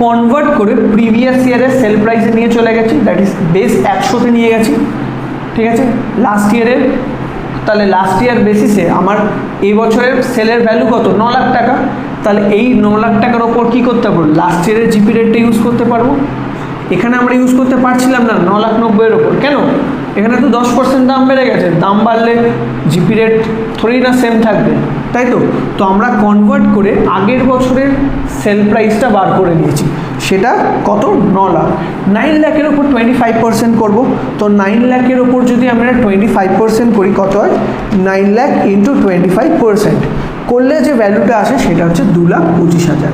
কনভার্ট করে প্রিভিয়াস ইয়ারের সেল প্রাইসে নিয়ে চলে গেছি, দ্যাট ইজ বেস 100-তে নিয়ে গেছি। ঠিক আছে, লাস্ট ইয়ারের, তাহলে লাস্ট ইয়ার বেসিসে আমার এই বছরের সেলের ভ্যালু কত, 9 লাখ টাকা। তাহলে এই 9 লাখ টাকার ওপর কী করতে পারবো, লাস্ট ইয়ারের জিপি রেটটা ইউজ করতে পারবো। এখানে আমরা ইউজ করতে পারছিলাম না 9,90,000-এর ওপর, কেন? এখানে তো 10% দাম বেড়ে গেছে, দাম বাড়লে জিপি রেট থোড়ি না সেম থাকবে, তাই তো? তো আমরা কনভার্ট করে আগের বছরের সেল প্রাইসটা বার করে নিয়েছি, সেটা কত, 9 লাখ। 9 লাখের ওপর 25% করবো, তো 9 লাখের ওপর যদি আমরা 25% করি কত হয়, 9 লাখ ইন্টু 25% করলে যে ভ্যালুটা আসে সেটা হচ্ছে 2,25,000।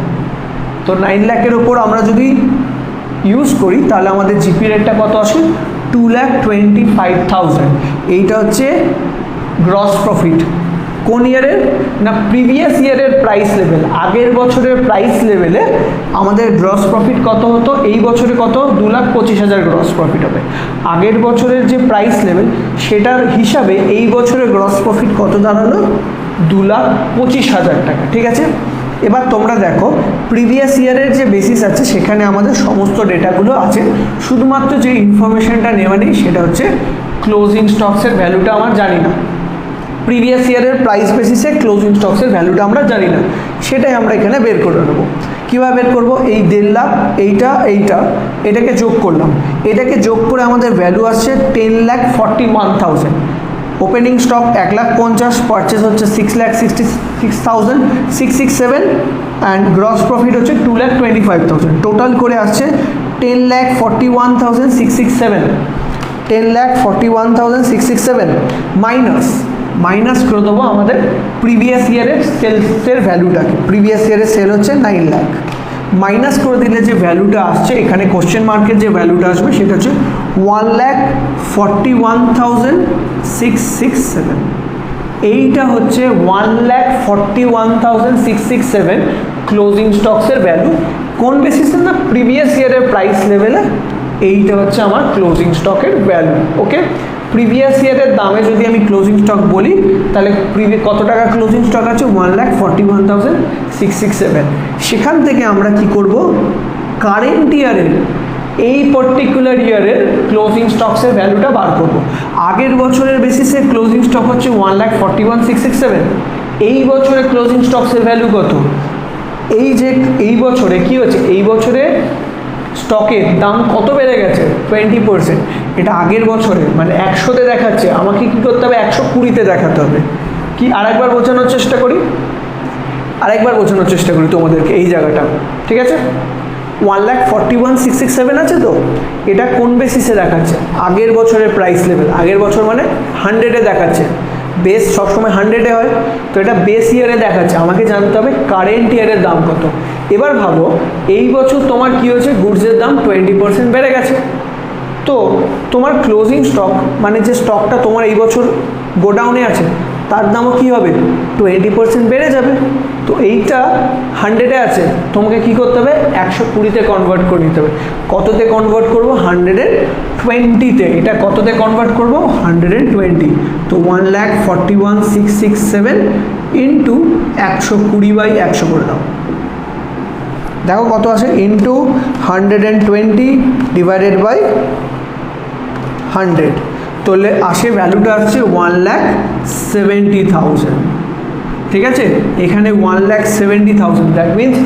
তো 9 লাখের ওপর আমরা যদি ইউজ করি তাহলে আমাদের জিপি রেটটা কত আসে, 2,25,000। এইটা হচ্ছে গ্রস প্রফিট। কোন ইয়ারের না, প্রিভিয়াস ইয়ারের প্রাইস লেভেল, আগের বছরের প্রাইস লেভেলে আমাদের গ্রস প্রফিট কত হতো, এই বছরে কত, 2,25,000 গ্রস প্রফিট হবে। আগের বছরের যে প্রাইস লেভেল সেটার হিসাবে এই বছরের গ্রস প্রফিট কত দাঁড়ালো, 2,25,000 টাকা। ঠিক আছে, এবার তোমরা দেখো প্রিভিয়াস ইয়ারের যে বেসিস আছে সেখানে আমাদের সমস্ত ডেটাগুলো আছে, শুধুমাত্র যে ইনফরমেশনটা নেওয়া নেই সেটা হচ্ছে ক্লোজিং স্টকসের ভ্যালুটা আমার জানি না। প্রিভিয়াস ইয়ারের প্রাইস বেসিসে ক্লোজিং স্টকসের ভ্যালুটা আমরা জানি না, সেটাই আমরা এখানে বের করে নেবো। কীভাবে বের করবো, এই 1.5 লাখ, এটাকে যোগ করলাম, এটাকে যোগ করে আমাদের ভ্যালু আসছে 10,41,000। ওপেনিং স্টক 1,50,000, পারচেস হচ্ছে 6,66,667 অ্যান্ড গ্রস প্রফিট হচ্ছে 2,25,000। টোটাল করে আসছে 10,41,667, 10,41,667 মাইনাস করে দেবো আমাদের প্রিভিয়াস ইয়ারের সেলসের ভ্যালুটাকে। প্রিভিয়াস ইয়ারের সেল হচ্ছে 9 লাখ, মাইনাস করে দিলে যে ভ্যালুটা আসছে এখানে কোশ্চেন মার্কের যে ভ্যালুটা আসবে সেটা হচ্ছে 1,41,667। এইটা হচ্ছে 1,41,667 ক্লোজিং স্টকসের ভ্যালু। কোন বেসিসে না, প্রিভিয়াস ইয়ারের প্রাইস লেভেলে। এইটা হচ্ছে আমার ক্লোজিং স্টকের ভ্যালু। ওকে, প্রিভিয়াস ইয়ারের দামে যদি আমি ক্লোজিং স্টক বলি তাহলে কত টাকা ক্লোজিং স্টক আছে, 1,41,667। সেখান থেকে আমরা কি করব, কারেন্ট ইয়ারের এই পার্টিকুলার ইয়ারের ক্লোজিং স্টকসের ভ্যালুটা বার করব। আগের বছরের বেসিসে ক্লোজিং স্টক হচ্ছে 1,41,667, এই বছরে ক্লোজিং স্টকসের ভ্যালু কত, এই বছরে কি হচ্ছে, এই বছরে স্টকের দাম কত বেড়ে গেছে, 20%। এটা আগের বছরে মানে 100-তে দেখাচ্ছে, আমাকে কি করতে হবে, 120-তে দেখাতে হবে। কি আরেকবার বোঝানোর চেষ্টা করি তোমাদেরকে এই জায়গাটা, ঠিক আছে? 1,41,667 আছে, তো এটা কোন বেসিসে দেখাচ্ছে, আগের বছরের প্রাইস লেভেল। আগের বছর মানে 100-এ দেখাচ্ছে, বেস সবসময় 100-এ হয়, তো এটা বেস ইয়ারে দেখাচ্ছে। আমাকে জানতে হবে কারেন্ট ইয়ারের দাম কত। এবার ভাবো এই বছর তোমার কি হয়েছে, গুডসের দাম 20% বেড়ে গেছে, তো তোমার ক্লোজিং স্টক মানে যে স্টকটা তোমার এই বছর গোডাউনে আছে তার দামও কী হবে, 20% বেড়ে যাবে। তো এইটা 100-এ আছে, তোমাকে কি করতে হবে, 120-তে কনভার্ট করে নিতে হবে। কততে কনভার্ট করবো, 120-তে। এটা কততে কনভার্ট করবো, 120। তো 1,41,667 ইন্টু 120/100 করে দাও, দেখো কত আসে, ইন্টু 120 ডিভাইডেড বাই 100, তাহলে আসে ভ্যালুটা আসছে 1,70,000। ঠিক আছে, এখানে 1,70,000, দ্যাট মিনস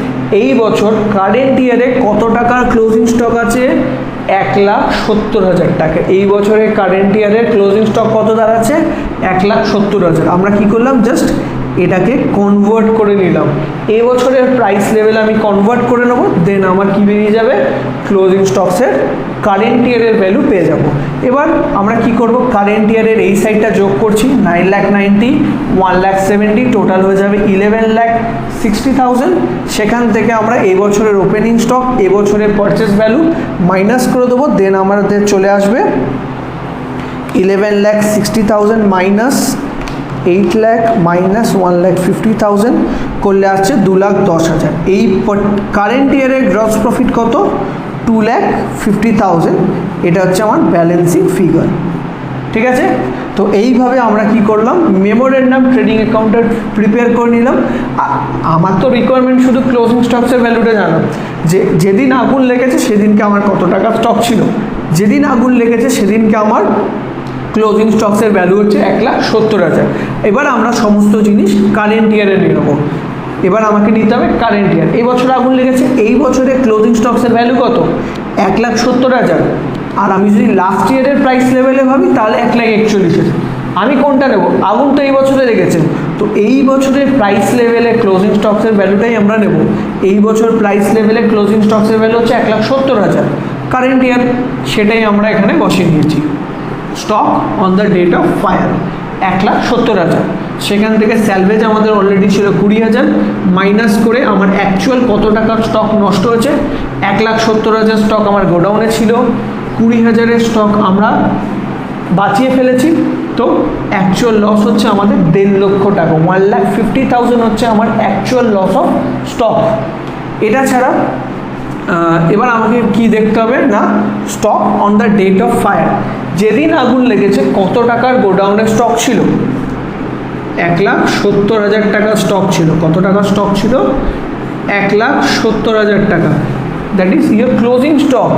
এই বছর কারেন্ট ইয়ারে কত টাকার ক্লোজিং স্টক আছে, 1,70,000 টাকা। এই বছরে কারেন্ট ইয়ারের ক্লোজিং স্টক কত দাঁড়াচ্ছে, 1,70,000। আমরা কি করলাম, জাস্ট এটাকে কনভার্ট করে নিলাম, এই বছরের প্রাইস লেভেল আমি কনভার্ট করে নেবো, দেন আমার কি বেরিয়ে যাবে, ক্লোজিং স্টকসের কারেন্ট ইয়ারের ভ্যালু পেয়ে যাব। এবার আমরা কি করব, কারেন্ট ইয়ারের এই সাইডটা যোগ করছি, 9,90,000, 1,70,000, টোটাল হয়ে যাবে 11,60,000। সেখান থেকে আমরা এই বছরের ওপেনিং স্টক, এবছরের পারচেস ভ্যালু মাইনাস করে দেবো, দেন আমাদের চলে আসবে 11,60,000 মাইনাস 8 লাখ মাইনাস 1,50,000 করলে আসছে 2,10,000। এই কারেন্ট ইয়ারের গ্রস প্রফিট কত, 2,50,000। এটা হচ্ছে আমার ব্যালেন্সিং ফিগার। ঠিক আছে, তো এইভাবে আমরা কি করলাম, মেমোরেন্ডাম ট্রেডিং অ্যাকাউন্টের প্রিপেয়ার করে নিলাম। আমার তো রিকোয়ারমেন্ট শুধু ক্লোজিং স্টকসের ভ্যালুটা জানা, যে যেদিন আগুন লেগেছে সেদিনকে আমার কত টাকা স্টক ছিল, যেদিন আগুন লেগেছে সেদিনকে আমার ক্লোজিং স্টকসের ভ্যালু হচ্ছে 1,70,000। এবার আমরা সমস্ত জিনিস কারেন্ট ইয়ারে নিয়ে নেবো। এবার আমাকে নিতে হবে কারেন্ট ইয়ার। এই বছর আগুন লেগেছে, এই বছরে ক্লোজিং স্টকসের ভ্যালু কত? 1,70,000। আর আমি যদি লাস্ট ইয়ারের প্রাইস লেভেলে ভাবি তাহলে 1,41,000। আমি কোনটা নেব? আগুন তো এই বছরে লেগেছে, তো এই বছরের প্রাইস লেভেলে ক্লোজিং স্টকসের ভ্যালুটাই আমরা নেব। এই বছর প্রাইস লেভেলে ক্লোজিং স্টকসের ভ্যালু হচ্ছে 1,70,000 কারেন্ট ইয়ার, সেটাই আমরা এখানে বসিয়ে নিয়েছি। Stock on the date of fire 1,70,000, সেখান থেকে স্যালভেজ আমাদের অলরেডি ছিল 20,000, মাইনাস করে আমার অ্যাকচুয়াল কত টাকার স্টক নষ্ট হয়েছে? 1,70,000 স্টক আমার গোডাউনে ছিল, 20,000-এর স্টক আমরা বাঁচিয়ে ফেলেছি। তো অ্যাকচুয়াল লস হচ্ছে আমাদের 1.5 লক্ষ টাকা, 1,50,000 হচ্ছে আমার অ্যাকচুয়াল লস অফ স্টক। এটা ছাড়া এবার আমাকে কি দেখতে হবে না, stock on the date of fire, যেদিন আগুন লেগেছে কত টাকার গোডাউনে স্টক ছিল? 1,70,000 টাকার স্টক ছিল। কত টাকার স্টক ছিল? 1,70,000 টাকা। That is year closing stock.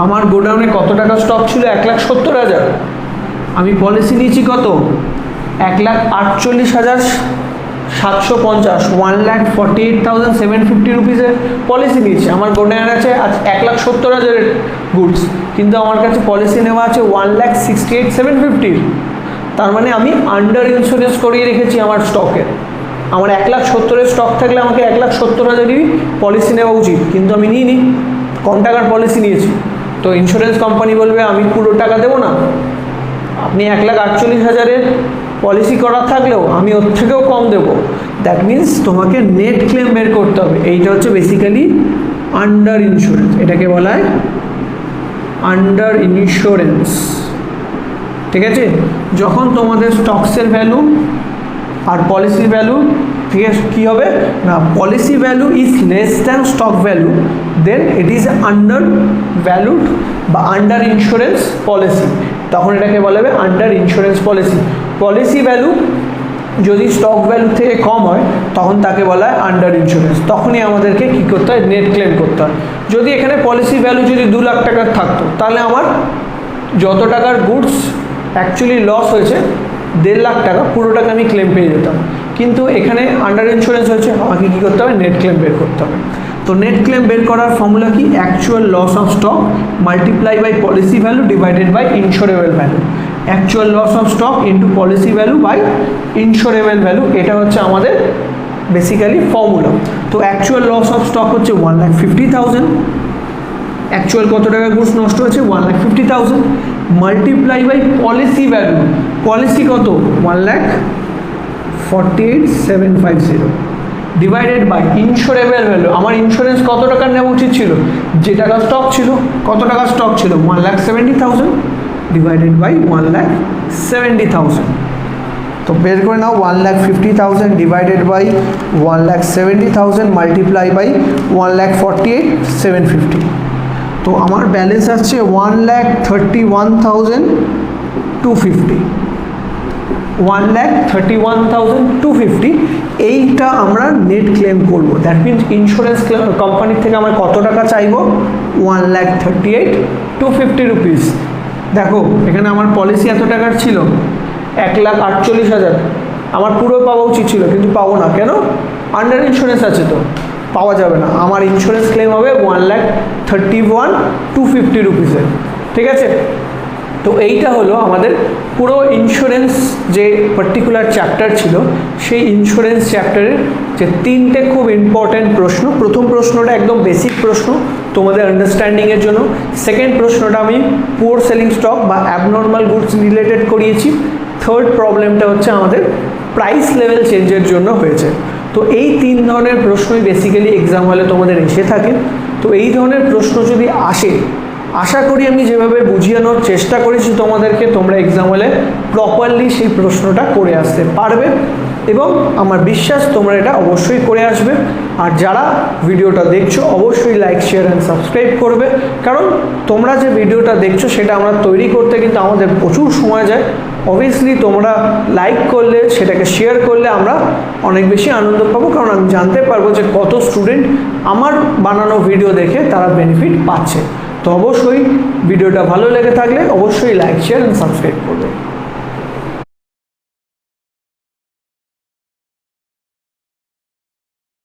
আমার গোডাউনে কত টাকার স্টক ছিল? 1,70,000। আমি পলিসি নিয়েছি কত? 1,48,750, 1,48,750 রুপিসের পলিসি নিয়েছি। আমার গোডাউনে আছে 1,70,000 গুডস, কিন্তু আমার কাছে পলিসি নেওয়া আছে 1,68,750। তার মানে আমি আন্ডার ইন্স্যুরেন্স করিয়ে রেখেছি আমার স্টকে। আমার 1,70,000 স্টক থাকলে আমাকে 1,70,000-ই পলিসি নেওয়া উচিত, কিন্তু আমি নিইনি। কম টাকার পলিসি নিয়েছি, তো ইন্স্যুরেন্স কোম্পানি বলবে আমি পুরো টাকা দেবো না। আপনি 1,48,000-এর পলিসি করা থাকলেও আমি ওর থেকেও কম দেবো। দ্যাট মিনস তোমাকে নেট ক্লেম বের করতে হবে। এইটা হচ্ছে বেসিক্যালি আন্ডার ইন্স্যুরেন্স, এটাকে বলা হয় আন্ডার ইন্স্যুরেন্স। ঠিক আছে, যখন তোমাদের স্টকসের ভ্যালু আর পলিসির ভ্যালু ঠিক আছে কী হবে না, policy value is less than stock value, then it is undervalued বা আন্ডার ইন্স্যুরেন্স পলিসি, তখন এটাকে বলা হবে under insurance policy. Policy value যদি স্টক ভ্যালু থেকে কম হয় তখন তাকে বলা হয় আন্ডার ইন্স্যুরেন্স। তখনই আমাদেরকে কী করতে হয়? নেট ক্লেম করতে হয়। যদি এখানে পলিসি ভ্যালু যদি 2 লাখ টাকার থাকতো, তাহলে আমার যত টাকার গুডস অ্যাকচুয়ালি লস হয়েছে 1.5 লাখ টাকা, পুরো টাকা আমি ক্লেম পেয়ে যেতাম। কিন্তু এখানে আন্ডার ইন্স্যুরেন্স হয়েছে, আমাকে কী করতে হবে? নেট ক্লেম বের করতে হবে। তো নেট ক্লেম বের করার ফর্মুলা কি? Actual loss of stock multiply by policy value divided by insurable value. Actual loss of stock into policy value by insurable value, এটা হচ্ছে আমাদের বেসিক্যালি ফর্মুলা। তো অ্যাকচুয়াল লস অফ স্টক হচ্ছে 1,50,000। অ্যাকচুয়াল কত টাকা গুডস নষ্ট হয়েছে? 1,50,000 multiply by policy value. Policy কত? 1,48,750 ডিভাইডেড বাই ইন্স্যুরেবল ভ্যালু। আমার ইন্স্যুরেন্স কত টাকার নেওয়া উচিত ছিল? যে টাকা স্টক ছিল। কত টাকা স্টক ছিল? 1,70,000 ডিভাইডেড বাই 1,70,000। তো বের করে নাও 1,50,000 ডিভাইডেড বাই 1,70,000 মাল্টিপ্লাই বাই 1,48,750। তো আমার ব্যালেন্স আসছে 1,31,250। 1,31,250 এইটা আমরা নেট ক্লেম করবো। দ্যাট মিনস ইন্স্যুরেন্স কোম্পানির থেকে আমরা কত টাকা চাইবো? 1,38,250 রুপিস। দেখো এখানে আমার পলিসি এত টাকার ছিল 1,48,000, আমার পুরো পাওয়া উচিত ছিল, কিন্তু পাবো না। কেন? আন্ডার ইন্স্যুরেন্স আছে, তো পাওয়া যাবে না। আমার ইন্স্যুরেন্স ক্লেম হবে 1,31,250 রুপিসের। ঠিক আছে, তো এইটা হলো আমাদের পুরো ইন্স্যুরেন্স যে পার্টিকুলার চ্যাপ্টার ছিল, সেই ইন্স্যুরেন্স চ্যাপ্টারের যে 3টে খুব ইম্পর্ট্যান্ট প্রশ্ন। প্রথম প্রশ্নটা একদম বেসিক প্রশ্ন তোমাদের আন্ডারস্ট্যান্ডিংয়ের জন্য। সেকেন্ড প্রশ্নটা আমি পুয়ার সেলিং স্টক বা অ্যাবনর্মাল গুডস রিলেটেড করিয়েছি। থার্ড প্রবলেমটা হচ্ছে আমাদের প্রাইস লেভেল চেঞ্জের জন্য হয়েছে। তো এই 3 ধরনের প্রশ্নই বেসিক্যালি এক্সাম হলে তোমাদের এসে থাকে। তো এই ধরনের প্রশ্ন যদি আসে, আশা করি আমি যেভাবে বুঝিয়ানোর চেষ্টা করেছি তোমাদেরকে, তোমরা এক্সাম হলে প্রপারলি সেই প্রশ্নটা করে আসতে পারবে, এবং আমার বিশ্বাস তোমরা এটা অবশ্যই করে আসবে। আর যারা ভিডিওটা দেখছো অবশ্যই লাইক, শেয়ার অ্যান্ড সাবস্ক্রাইব করবে, কারণ তোমরা যে ভিডিওটা দেখছো সেটা আমরা তৈরি করতে কিন্তু আমাদের প্রচুর সময় যায়। অবভিয়াসলি তোমরা লাইক করলে, সেটাকে শেয়ার করলে আমরা অনেক বেশি আনন্দ পাবো, কারণ আমি জানতে পারবো যে কত স্টুডেন্ট আমার বানানো ভিডিও দেখে তারা বেনিফিট পাচ্ছে। তো অবশ্যই ভিডিওটা ভালো লেগে থাকলে অবশ্যই লাইক, শেয়ার অ্যান্ড সাবস্ক্রাইব করবে।